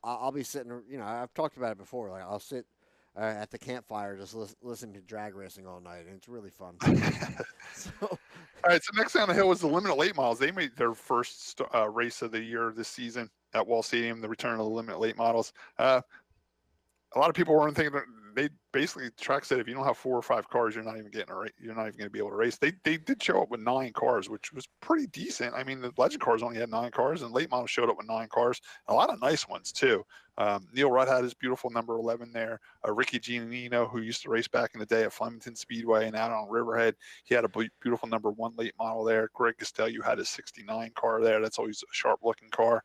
I'll be sitting. I've talked about it before. Like I'll sit at the campfire just listening to drag racing all night, and it's really fun. So. All right, so next down the hill was the Limited Late Models. They made their first race of the year this season at Wall Stadium, the return of the Limited Late Models. A lot of people weren't thinking that they basically track said if you don't have 4 or 5 cars, you're not even getting a race. You're not even going to be able to race. They did show up with 9 cars, which was pretty decent. I mean, the Legend cars only had 9 cars, and Late Models showed up with 9 cars. A lot of nice ones too. Neil Rudd had his beautiful number 11 there. Ricky Giannino, who used to race back in the day at Flemington Speedway and out on Riverhead, he had a beautiful number 1 late model there. Greg Costello had his 69 car there. That's always a sharp-looking car.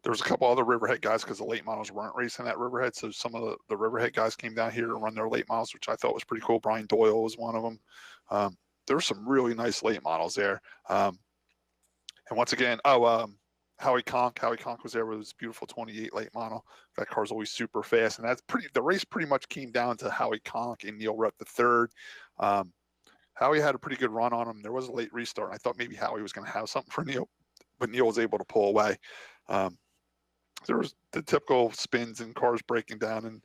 There was a couple other Riverhead guys because the late models weren't racing at Riverhead, so some of the Riverhead guys came down here to run their late models, which I thought was pretty cool. Brian Doyle was one of them. There were some really nice late models there. And once again, Howie Conk was there with his beautiful 28 late model. That car's always super fast, and the race pretty much came down to Howie Conk and Neil Rutt III. Howie had a pretty good run on him. There was a late restart, and I thought maybe Howie was going to have something for Neil, but Neil was able to pull away. There was the typical spins and cars breaking down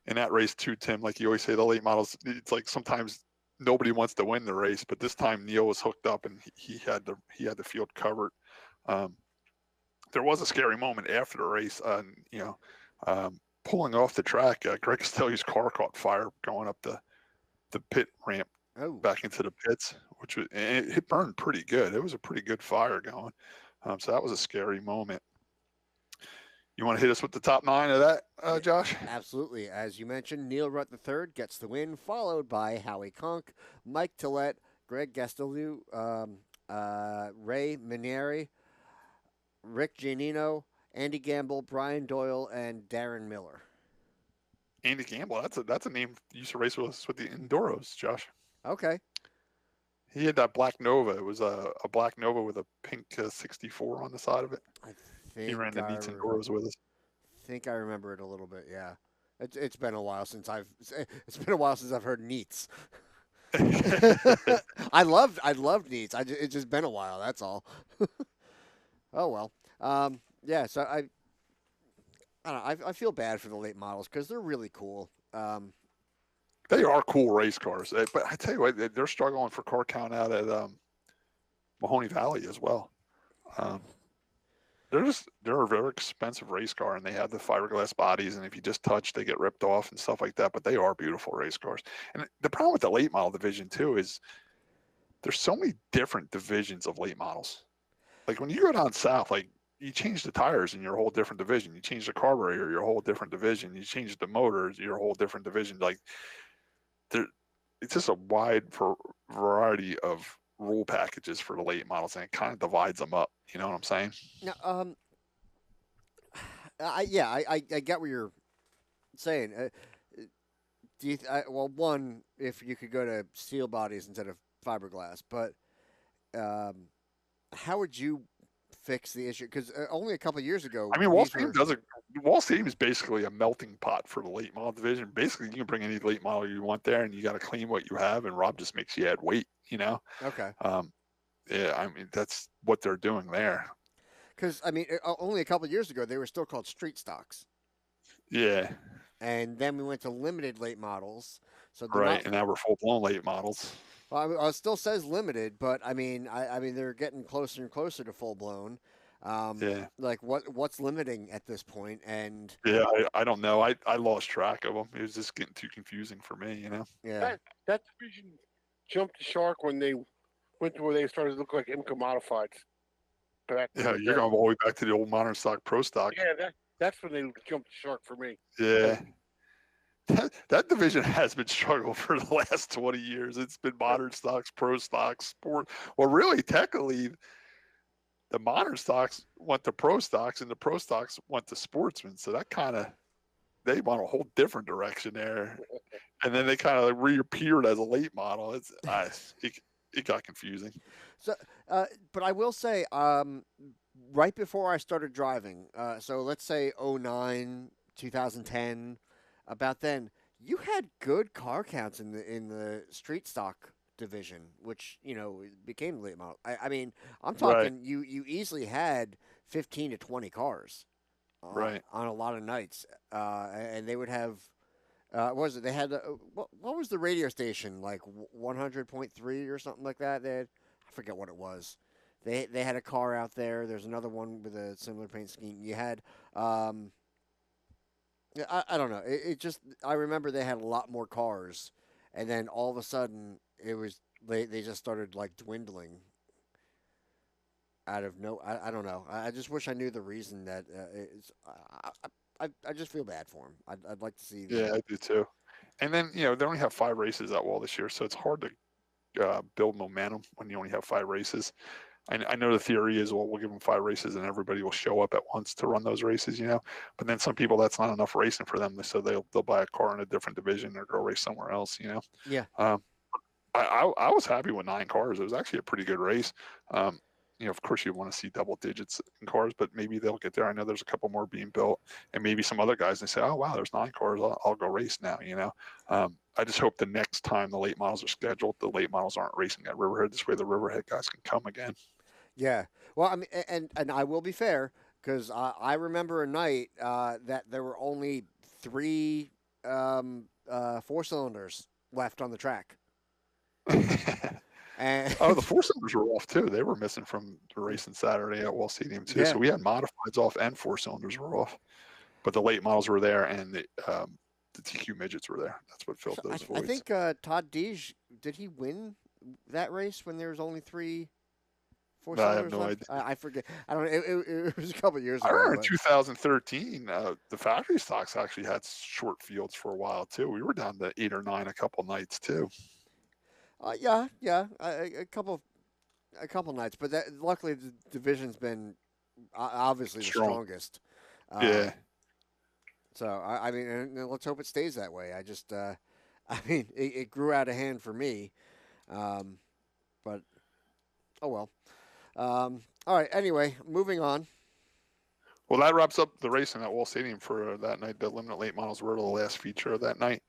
in that race too, Tim. Like you always say, the late models, it's like sometimes nobody wants to win the race, but this time Neil was hooked up and he had the field covered. There was a scary moment after the race, pulling off the track. Greg Costello's car caught fire going up the pit ramp back into the pits, it burned pretty good. It was a pretty good fire going. So that was a scary moment. You want to hit us with the top 9 of that, Josh? Absolutely. As you mentioned, Neil Rutt III gets the win, followed by Howie Conk, Mike Tillett, Greg Gastelou, Ray Minieri, Rick Giannino, Andy Gamble, Brian Doyle, and Darren Miller. Andy Gamble, that's a name you used to race with the Enduros, Josh. Okay. He had that black Nova. It was a black Nova with a pink 64 on the side of it. He ran the Neats Enduros with us. I think I remember it a little bit. Yeah, it's been a while since I've heard Neats. I loved Neats. It's just been a while. That's all. Oh well. Yeah. So I don't know. I feel bad for the late models because they're really cool. They are cool race cars, but I tell you what, they're struggling for car count out at Mahoney Valley as well. They're a very expensive race car, and they have the fiberglass bodies, and if you just touch, they get ripped off and stuff like that. But they are beautiful race cars. And the problem with the late model division too is there's so many different divisions of late models. Like when you go down south, like you change the tires and you're a whole different division. You change the carburetor, you're a whole different division. You change the motors, you're a whole different division. Like it's just a wide variety of rule packages for the late models, and it kind of divides them up. You know what I'm saying? Now, I get what you're saying. Do you? One, if you could go to steel bodies instead of fiberglass, but how would you fix the issue? Because only a couple of years ago, I mean, Wall Stadium is basically a melting pot for the late model division. Basically, you can bring any late model you want there, and you got to clean what you have. And Rob just makes you add weight. Okay. Yeah, I mean that's what they're doing there. Because I mean, only a couple of years ago, they were still called street stocks. Yeah. And then we went to limited late models. So right, and now we're full blown late models. Well, it still says limited, but I mean, I mean, they're getting closer and closer to full blown. Yeah. Like what's limiting at this point? And yeah, I don't know. I lost track of them. It was just getting too confusing for me. Yeah. That division jumped the shark when they went to where they started to look like IMCA modifieds. Yeah, you're going all the way back to the old modern stock, pro stock. Yeah, that's when they jumped the shark for me. Yeah. That division has been struggling for the last 20 years. It's been modern stocks, pro stocks, sport. Well, really, technically, the modern stocks went to pro stocks, and the pro stocks went to Sportsman. So that they went a whole different direction there. And then they kind of reappeared as a late model. It got confusing. So, but I will say, right before I started driving, so let's say 09, 2010. About then, you had good car counts in the street stock division, which became late model. I mean, I'm talking you easily had 15 to 20 cars, right, on a lot of nights, and they would have. What was it? They had what was the radio station, like 100.3 or something like that? I forget what it was. They had a car out there. There's another one with a similar paint scheme. You had. I don't know. It just I remember they had a lot more cars, and then all of a sudden it was they just started like dwindling out of no. I don't know. I just wish I knew the reason that. I just feel bad for them. I'd like to see. Yeah, I do too. And then they only have 5 races at Wall this year, so it's hard to build momentum when you only have 5 races. I know the theory is, well, we'll give them 5 races and everybody will show up at once to run those races, But then some people, that's not enough racing for them, so they'll buy a car in a different division or go race somewhere else, Yeah. I was happy with 9 cars. It was actually a pretty good race. Of course, you want to see double digits in cars, but maybe they'll get there. I know there's a couple more being built, and maybe some other guys, they say, oh, wow, there's 9 cars. I'll go race now, I just hope the next time the late models are scheduled, the late models aren't racing at Riverhead. This way the Riverhead guys can come again. Yeah. Well, I mean, and I will be fair, because I remember a night that there were only 3 4-cylinders left on the track. And the 4-cylinders were off too. They were missing from the racing Saturday at Wall Stadium too. Yeah. So we had modifieds off and 4-cylinders were off, but the late models were there and the TQ midgets were there. That's what filled those voids. I think Todd Deege, did he win that race when there was only 3 4-cylinders I have no left? idea. I forget. I don't know. It was a couple of years ago. I remember in 2013, the factory stocks actually had short fields for a while too. We were down to 8 or 9 a couple nights too. Yeah, a couple nights, but luckily the division's been obviously the strongest. Yeah. So I mean, and let's hope it stays that way. I mean, it grew out of hand for me, but oh well. All right. Anyway, moving on. Well, that wraps up the racing at Wall Stadium for that night. The limited late models were the last feature of that night.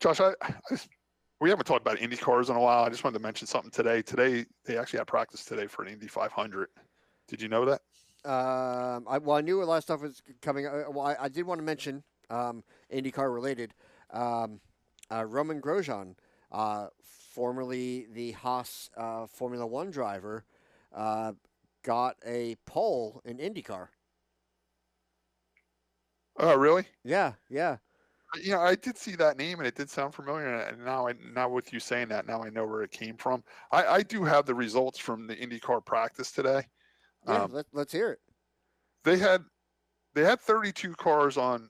Josh, we haven't talked about IndyCars in a while. I just wanted to mention something today. Today, they actually had practice today for an Indy 500. Did you know that? I knew a lot of stuff was coming. Well, I did want to mention IndyCar related. Roman Grosjean, formerly the Haas Formula One driver, got a pole in IndyCar. Oh, really? Yeah. I did see that name and it did sound familiar. And now with you saying that, now I know where it came from. I do have the results from the IndyCar practice today. Yeah, let's hear it. They had 32 cars on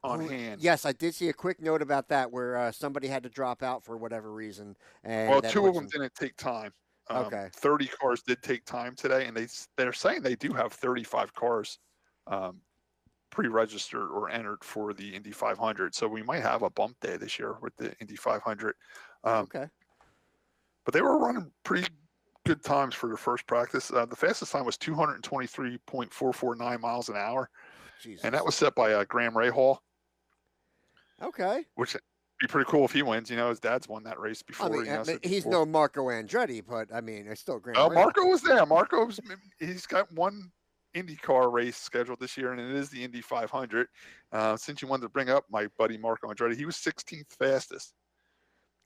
hand. Yes, I did see a quick note about that where somebody had to drop out for whatever reason. And well, 2 of them didn't take time. Okay. 30 cars did take time today, and they're saying they do have 35 cars pre-registered or entered for the Indy 500. So we might have a bump day this year with the Indy 500. Okay. But they were running pretty good times for the first practice. The fastest time was 223.449 miles an hour. Jesus. And that was set by Graham Rahal. Okay. Which would be pretty cool if he wins. His dad's won that race before. He's no Marco Andretti, but it's still Graham Rahal. Marco was there. He's got one IndyCar race scheduled this year, and it is the Indy 500. Since you wanted to bring up my buddy Marco Andretti, he was 16th fastest.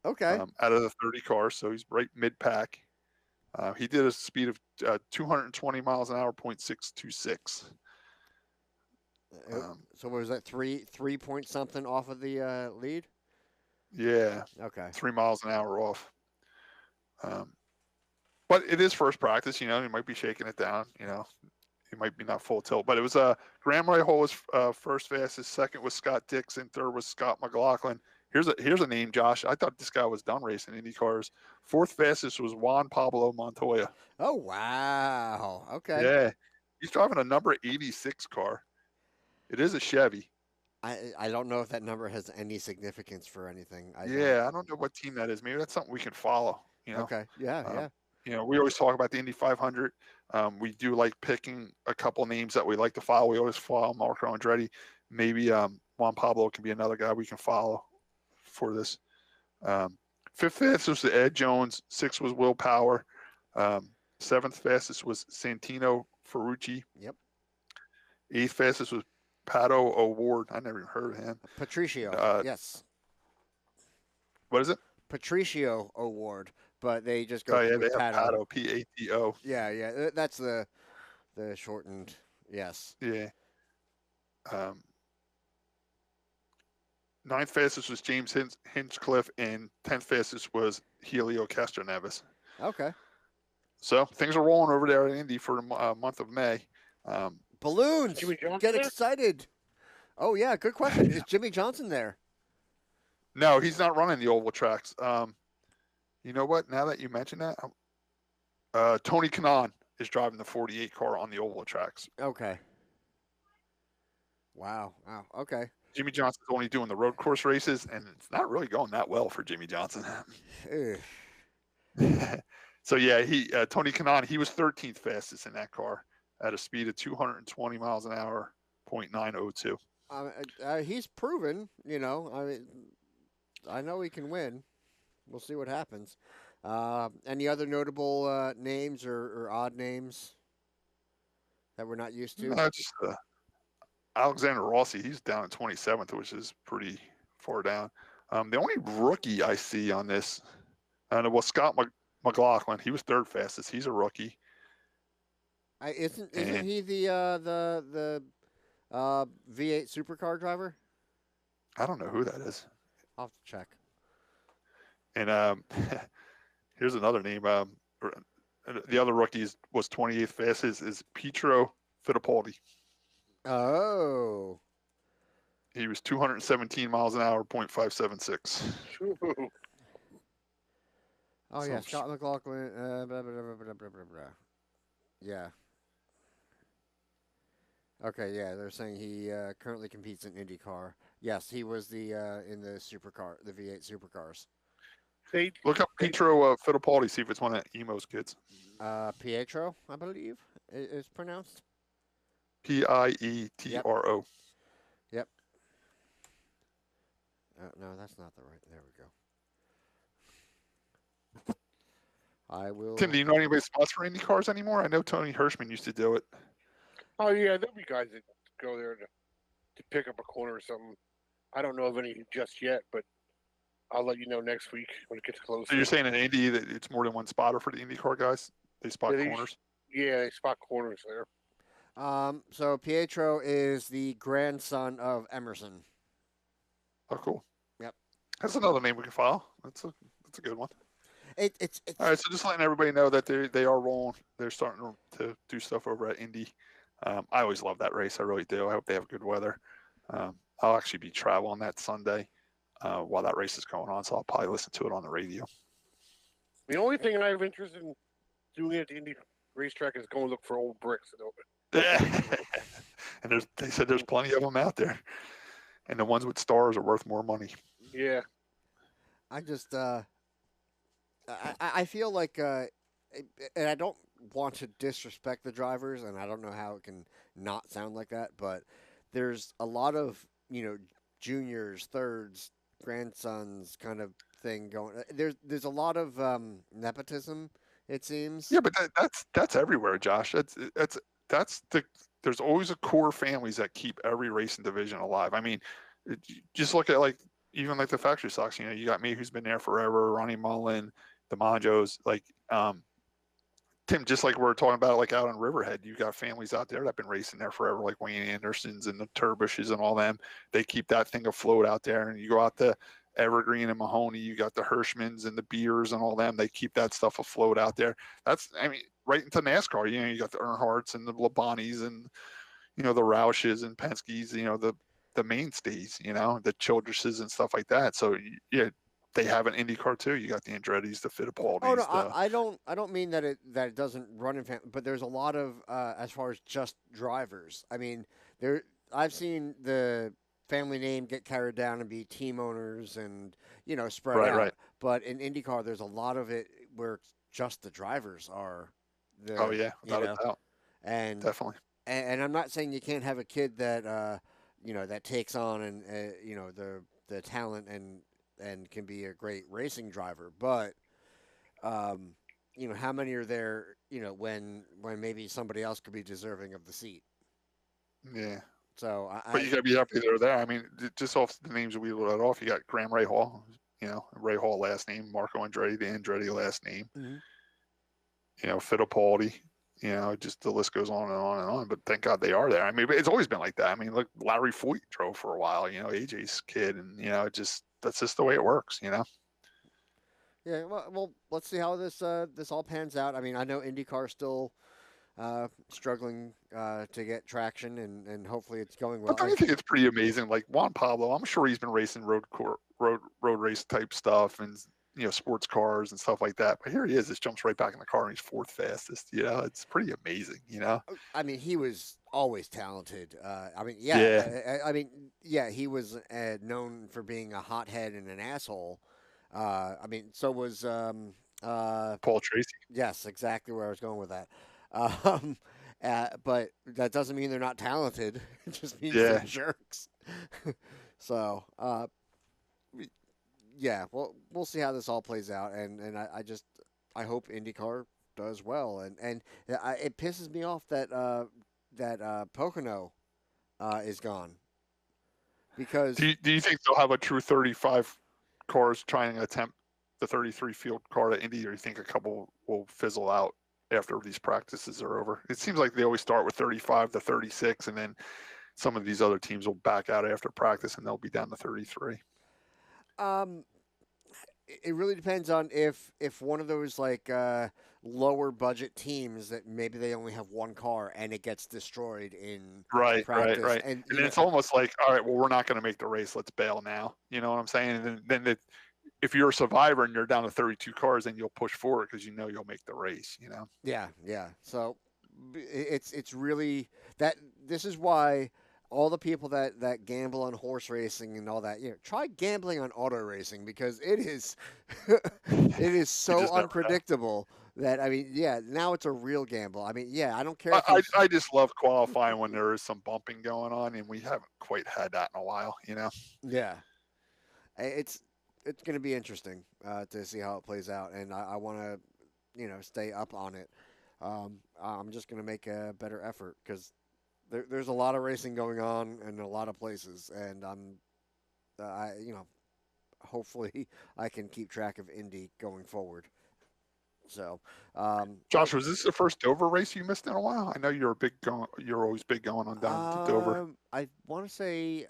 Okay. Out of the 30 cars, so he's right mid-pack. He did a speed of 220 miles an hour, 0.626. So what was that, 3 point something off of the lead? Yeah. Okay. 3 miles an hour off. But it is first practice, he might be shaking it down, he might be not full tilt. But it was Graham Rahal was first fastest, second was Scott Dixon, third was Scott McLaughlin. Here's a name, Josh. I thought this guy was done racing Indy cars. Fourth fastest was Juan Pablo Montoya. Oh, wow. Okay. Yeah. He's driving a number 86 car. It is a Chevy. I don't know if that number has any significance for anything. I don't know what team that is. Maybe that's something we can follow. Okay. Yeah. We always talk about the Indy 500. We do like picking a couple names that we like to follow. We always follow Marco Andretti. Maybe Juan Pablo can be another guy we can follow for this. Fifth fastest was Ed Jones. Sixth was Will Power. Seventh fastest was Santino Ferrucci. Yep. Eighth fastest was Pato O'Ward. I never even heard of him. Patricio. Yes. What is it? Patricio O'Ward, but they just go they with have Pato, Pato. Yeah. That's the shortened. Yes. Yeah. Ninth fastest was James Hinchcliffe, and 10th fastest was Helio Castroneves. Okay. So things are rolling over there at Indy for the month of May. Balloons. Get excited. Oh, yeah. Good question. Is Jimmy Johnson there? No, he's not running the oval tracks. You know what? Now that you mention that, Tony Kanaan is driving the 48 car on the oval tracks. Okay. Wow. Okay. Jimmy Johnson's only doing the road course races, and it's not really going that well for Jimmy Johnson. So, yeah, Tony Kanaan, he was 13th fastest in that car at a speed of 220 miles an hour, 0.902. He's proven, I know he can win. We'll see what happens. Any other notable names or odd names that we're not used to? No, just Alexander Rossi. He's down at 27th, which is pretty far down. The only rookie I see on this, was Scott McLaughlin. He was third fastest. He's a rookie. Isn't he the V8 supercar driver? I don't know who that is. I'll have to check. And here's another name. The other rookie was 28th fastest is Pietro Fittipaldi. Oh. He was 217 miles an hour, 0.576. Oh, yeah, Scott McLaughlin. Blah, blah, blah, blah, blah, blah, blah. Yeah. Okay, yeah, they're saying he currently competes in IndyCar. Yes, he was in the supercar, the V8 supercars. Look up Pietro Fittipaldi, see if it's one of Emo's kids. Pietro, I believe, is pronounced. Pietro. Yep. No, that's not the right. There we go. I will. Tim, do you know anybody spots for Indy cars anymore? I know Tony Hirschman used to do it. Oh yeah, there'll be guys that go there to pick up a corner or something. I don't know of any just yet, but I'll let you know next week when it gets closer. So you're saying in Indy that it's more than one spotter for the IndyCar guys? They spot corners? Yeah, they spot corners there. So Pietro is the grandson of Emerson. Oh, cool. Yep. That's another name we can follow. That's a good one. It's all right. So just letting everybody know that they are rolling. They're starting to do stuff over at Indy. I always love that race. I really do. I hope they have good weather. I'll actually be traveling that Sunday while that race is going on, so I'll probably listen to it on the radio. The only thing I have interest in doing at the Indy racetrack is going to look for old bricks. And they said there's plenty of them out there, and the ones with stars are worth more money. Yeah. I just I feel like and I don't want to disrespect the drivers, and I don't know how it can not sound like that, but there's a lot of juniors, thirds, grandsons kind of thing going. There's a lot of nepotism. It seems. Yeah, but that's everywhere, Josh. That's the there's always a core families that keep every racing division alive. I mean, just look at like even like the factory stocks. You got me who's been there forever, Ronnie Mullen, the Monjos, like Tim, just like we're talking about, like out on Riverhead, you got families out there that have been racing there forever, like Wayne Andersons and the Turbushes and all them. They keep that thing afloat out there. And you go out to Evergreen and Mahoney, you got the Hirschmans and the Beers and all them. They keep that stuff afloat out there. I mean, right into NASCAR. You got the Earnhardts and the Labonis and the Roushes and Penske's. The mainstays. The Childresses and stuff like that. So yeah. They have an IndyCar too. You got the Andretti's, the Fittipaldis. Oh no, I don't mean that it doesn't run in family, but there's a lot of as far as just drivers. I mean, I've seen the family name get carried down and be team owners and spread out. Right. But in IndyCar, there's a lot of it where just the drivers are. Oh yeah, without a doubt. And definitely. And I'm not saying you can't have a kid that that takes on and the talent and can be a great racing driver, but how many are there? When maybe somebody else could be deserving of the seat. Yeah. So, but you gotta be happy they're there. I mean, just off the names we let off, you got Graham Ray Hall. Ray Hall last name, Marco Andretti, the Andretti last name. Mm-hmm. Fittipaldi. Just the list goes on and on and on. But thank God they are there. I mean, it's always been like that. I mean, look, Larry Foyt drove for a while. AJ's kid, and that's just the way it works. Yeah. Well, let's see how this all pans out. I mean, I know IndyCar still struggling to get traction, and hopefully it's going well. But I think it's pretty amazing. Like Juan Pablo, I'm sure he's been racing road race type stuff and sports cars and stuff like that. But here he is, just jumps right back in the car and he's fourth fastest. It's pretty amazing. I mean, he was always talented. He was known for being a hothead and an asshole. I mean, so was Paul Tracy. Yes, exactly where I was going with that. But that doesn't mean they're not talented. It just means they're jerks. So, we'll see how this all plays out, and I hope IndyCar does well, and it pisses me off that Pocono is gone, because do you think they'll have a true 35 cars trying to attempt the 33 field car at Indy, or do you think a couple will fizzle out after these practices are over? It seems like they always start with 35 to 36, and then some of these other teams will back out after practice and they'll be down to 33. It really depends on if one of those like lower budget teams that maybe they only have one car and it gets destroyed in practice. Right. And then it's almost like, all right, well, we're not going to make the race. Let's bail now. You know what I'm saying? And then if you're a survivor and you're down to 32 cars, then you'll push forward because you'll make the race. Yeah. So it's really that. This is why all the people that gamble on horse racing and all that, try gambling on auto racing, because it is so unpredictable that, I mean, now it's a real gamble. I mean, I don't care. I just love qualifying when there is some bumping going on, and we haven't quite had that in a while, Yeah. It's going to be interesting to see how it plays out, and I want to, stay up on it. I'm just going to make a better effort, because there's a lot of racing going on in a lot of places, and hopefully I can keep track of Indy going forward. So, Josh, was this the first Dover race you missed in a while? I know you're always big going on down to Dover. I want to say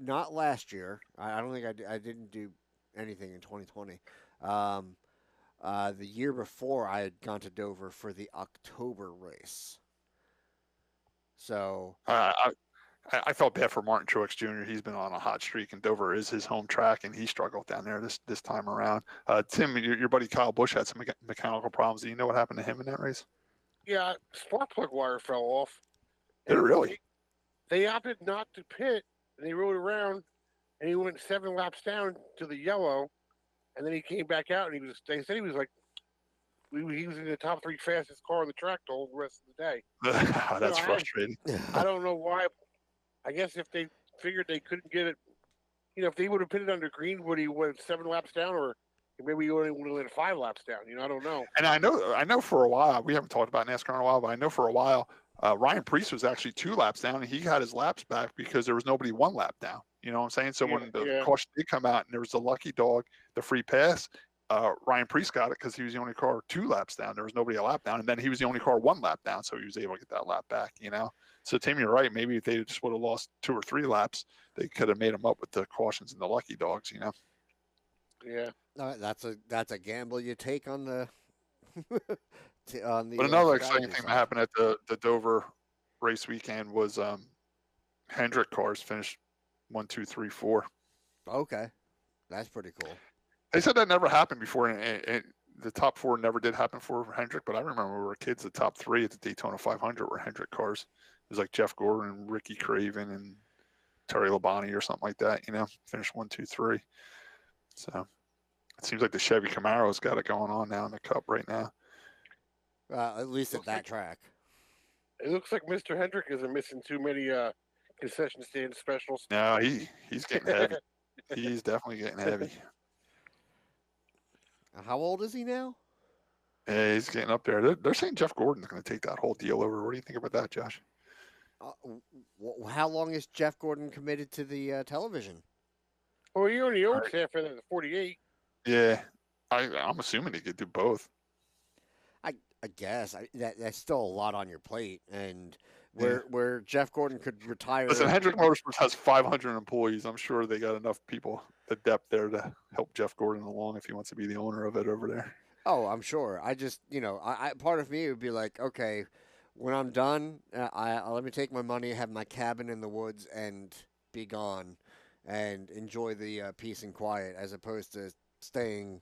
not last year. I don't think I didn't do anything in 2020. The year before, I had gone to Dover for the October race. So I felt bad for Martin Truex Jr. He's been on a hot streak, and Dover is his home track, and he struggled down there this time around. Tim, your buddy Kyle Busch had some mechanical problems. Do you know what happened to him in that race? Yeah, spark plug wire fell off. Did it really? They opted not to pit, and they rode around, and he went 7 laps down to the yellow, and then he came back out, and they said he was like he was in the top 3 fastest car on the track the whole rest of the day. That's frustrating. I don't know why. I guess if they figured they couldn't get it, if they would have put it under green, would he went 7 laps down, or maybe he only would have went 5 laps down? I don't know. And I know for a while, we haven't talked about NASCAR in a while, but I know for a while, Ryan Preece was actually 2 laps down, and he got his laps back because there was nobody 1 lap down. You know what I'm saying? So when the caution did come out and there was the lucky dog, the free pass, Ryan Preece got it because he was the only car 2 laps down. There was nobody a lap down, and then he was the only car 1 lap down, so he was able to get that lap back. So Tim, you're right. Maybe if they just would have lost 2 or 3 laps, they could have made them up with the cautions and the lucky dogs. Yeah. That's a gamble you take on the But another exciting thing that happened at the Dover race weekend was Hendrick cars finished 1, 2, 3, 4. Okay, that's pretty cool. They said that never happened before, and the top 4 never did happen for Hendrick. But I remember when we were kids, the top 3 at the Daytona 500 were Hendrick cars. It was like Jeff Gordon, Ricky Craven, and Terry Labonte or something like that. Finished 1, 2, 3. So it seems like the Chevy Camaro's got it going on now in the Cup right now. At least at that track. It looks like Mr. Hendrick isn't missing too many concession stand specials. No, he's getting heavy. He's definitely getting heavy. How old is he now? Yeah, he's getting up there. They're saying Jeff Gordon's going to take that whole deal over. What do you think about that, Josh? How long is Jeff Gordon committed to the television? Well, he only owns half of the 48. Yeah, I'm assuming he could do both. I guess that's still a lot on your plate, and where Jeff Gordon could retire. Listen, Hendrick Motorsports has 500 employees. I'm sure they got enough people, the depth there to help Jeff Gordon along if he wants to be the owner of it over there. Oh, I'm sure. I just, I part of me would be like, okay, when I'm done, let me take my money, have my cabin in the woods, and be gone, and enjoy the peace and quiet, as opposed to staying,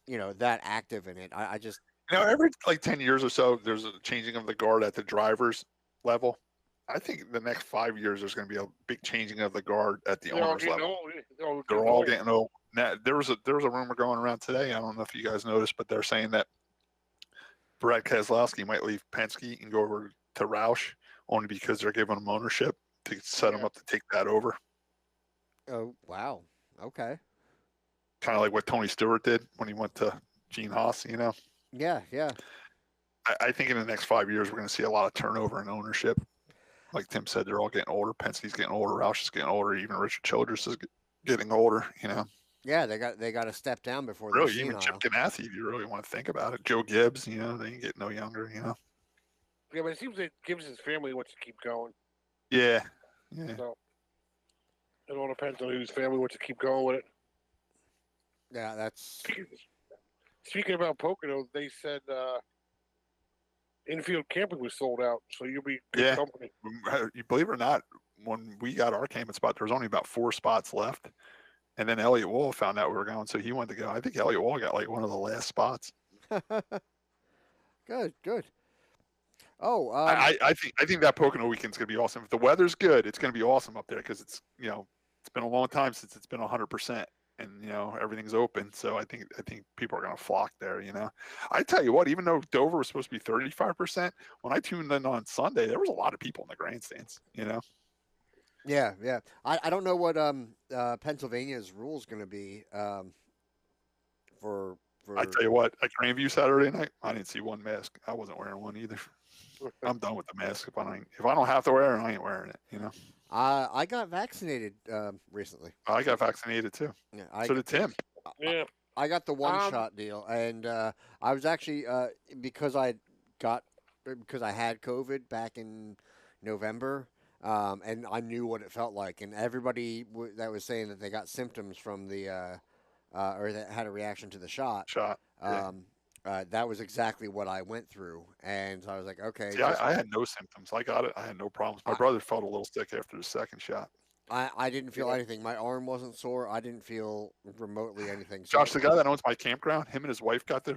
that active in it. I just. Every 10 years or so, there's a changing of the guard at the driver's level. I think the next 5 years, there's going to be a big changing of the guard at the owner's level. They're all getting old. Now, there was a rumor going around today. I don't know if you guys noticed, but they're saying that Brad Keselowski might leave Penske and go over to Roush only because they're giving him ownership to set him up to take that over. Oh, wow. Okay. Kind of like what Tony Stewart did when he went to Gene Haas, Yeah. I think in the next 5 years, we're going to see a lot of turnover in ownership. Like Tim said, they're all getting older. Penske's getting older. Roush is getting older. Even Richard Childress is getting older, Yeah, they got to step down before really, they're even senile. Chip Ganassi, if you really want to think about it. Joe Gibbs, they ain't getting no younger, Yeah, but it seems like Gibbs' family wants to keep going. Yeah. So it all depends on whose family wants to keep going with it. Yeah, that's. Speaking about Pocono, they said infield camping was sold out, so you'll be good company. You believe it or not, when we got our camping spot, there was only about 4 spots left. And then Elliott Wall found out we were going, so he wanted to go. I think Elliott Wall got one of the last spots. Good. Oh, I think that Pocono weekend's gonna be awesome. If the weather's good, it's gonna be awesome up there because it's it's been a long time since it's been 100%, and everything's open. So I think people are gonna flock there. I tell you what, even though Dover was supposed to be 35%, when I tuned in on Sunday, there was a lot of people in the grandstands. Yeah. I don't know what Pennsylvania's rule is going to be for. I tell you what, at Grandview Saturday night, I didn't see one mask. I wasn't wearing one either. I'm done with the mask. If I don't have to wear it, I ain't wearing it. I got vaccinated recently. I got vaccinated too. Yeah, so did Tim. Yeah. I got the one-shot deal, and I was actually because I had COVID back in November. And I knew what it felt like, and everybody that was saying that they got symptoms from the or that had a reaction to the shot. That was exactly what I went through, and so I was like, okay. See, I had no symptoms. I got it. I had no problems. My brother felt a little sick after the second shot. I didn't feel anything. My arm wasn't sore. I didn't feel remotely anything. Josh, the guy that owns my campground, him and his wife got the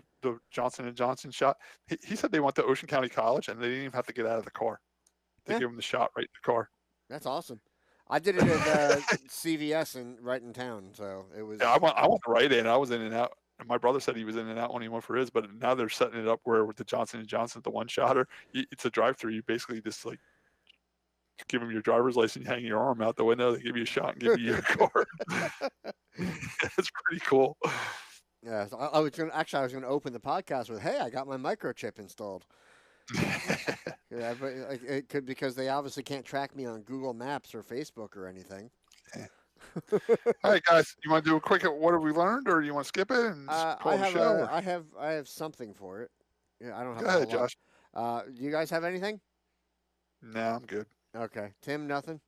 Johnson & Johnson shot. He said they went to Ocean County College, and they didn't even have to get out of the car. They gave him the shot right in the car. That's awesome. I did it at CVS right in town, so it was. Yeah, I went right in. I was in and out. And my brother said he was in and out when he went for his, but now they're setting it up where with the Johnson & Johnson, the one-shotter, it's a drive-through. You basically just like give them your driver's license, hang your arm out the window, they give you a shot and give you your card. It's pretty cool. Yeah, so I was gonna open the podcast with, "Hey, I got my microchip installed." Yeah, but it could, because they obviously can't track me on Google Maps or Facebook or anything. All right, guys, you want to do a quick what have we learned, or you want to skip it and call the show? I have something for it. Yeah, I don't have. Go ahead, Josh. Do you guys have anything? No, I'm good. Okay, Tim, nothing.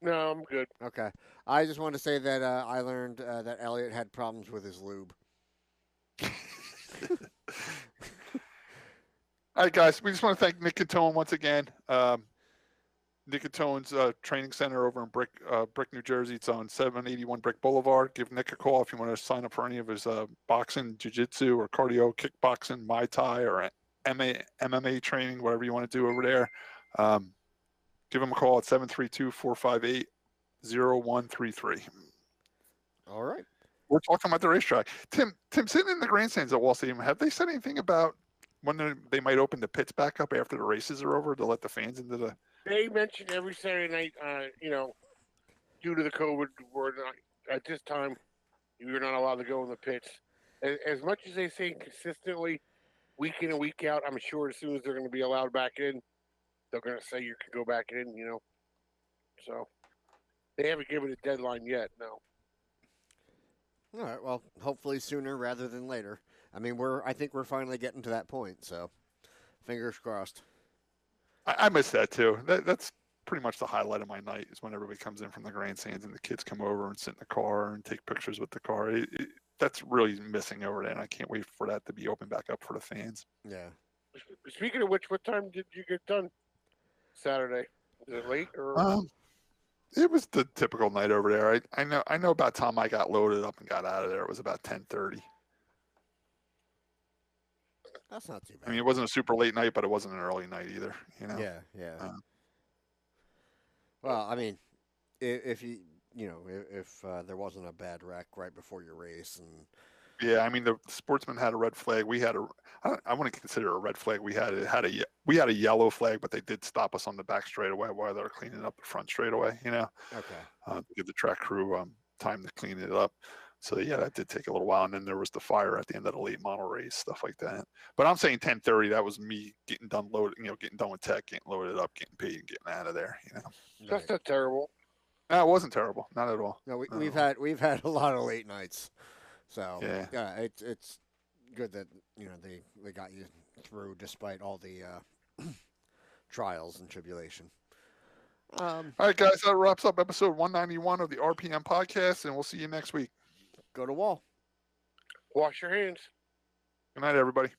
No, I'm good. Okay, I just want to say that I learned that Elliot had problems with his lube. All right, guys, we just want to thank Nick Catone once again. Nick Catone's training center over in Brick, New Jersey. It's on 781 Brick Boulevard. Give Nick a call if you want to sign up for any of his boxing, jiu-jitsu, or cardio, kickboxing, Muay Thai, or MMA training, whatever you want to do over there. Give him a call at 732-458-0133. All right. We're talking about the racetrack. Tim, sitting in the grandstands at Wall Stadium, have they said anything about when they might open the pits back up after the races are over to let the fans into the... They mentioned every Saturday night, due to the COVID, at this time, you're not allowed to go in the pits. As much as they say consistently, week in and week out, I'm sure as soon as they're going to be allowed back in, they're going to say you can go back in, So they haven't given a deadline yet, no. All right. Well, hopefully sooner rather than later. I mean, I think we're finally getting to that point. So, fingers crossed. I miss that too. That's pretty much the highlight of my night is when everybody comes in from the grandstands and the kids come over and sit in the car and take pictures with the car. That's really missing over there, and I can't wait for that to be open back up for the fans. Yeah. Speaking of which, what time did you get done Saturday? Is it late or? It was the typical night over there. I know about the time I got loaded up and got out of there. It was about 10:30. That's not too bad. I mean, it wasn't a super late night, but it wasn't an early night either. Yeah. Well, I mean, if there wasn't a bad wreck right before your race, and yeah, I mean, the Sportsman had a red flag. We had I want to consider a red flag. We had a yellow flag, but they did stop us on the back straightaway while they were cleaning up the front straightaway. Okay. To give the track crew time to clean it up. So yeah, that did take a little while, and then there was the fire at the end of the late model race, stuff like that. But I'm saying 10:30. That was me getting done loaded, getting done with tech, getting loaded up, getting paid, and getting out of there. That's not terrible. No, it wasn't terrible, not at all. No, we've had a lot of late nights, so yeah, it's good that they got you through despite all the trials and tribulation. All right, guys, that wraps up episode 191 of the RPM podcast, and we'll see you next week. Go to Wall. Wash your hands. Good night, everybody.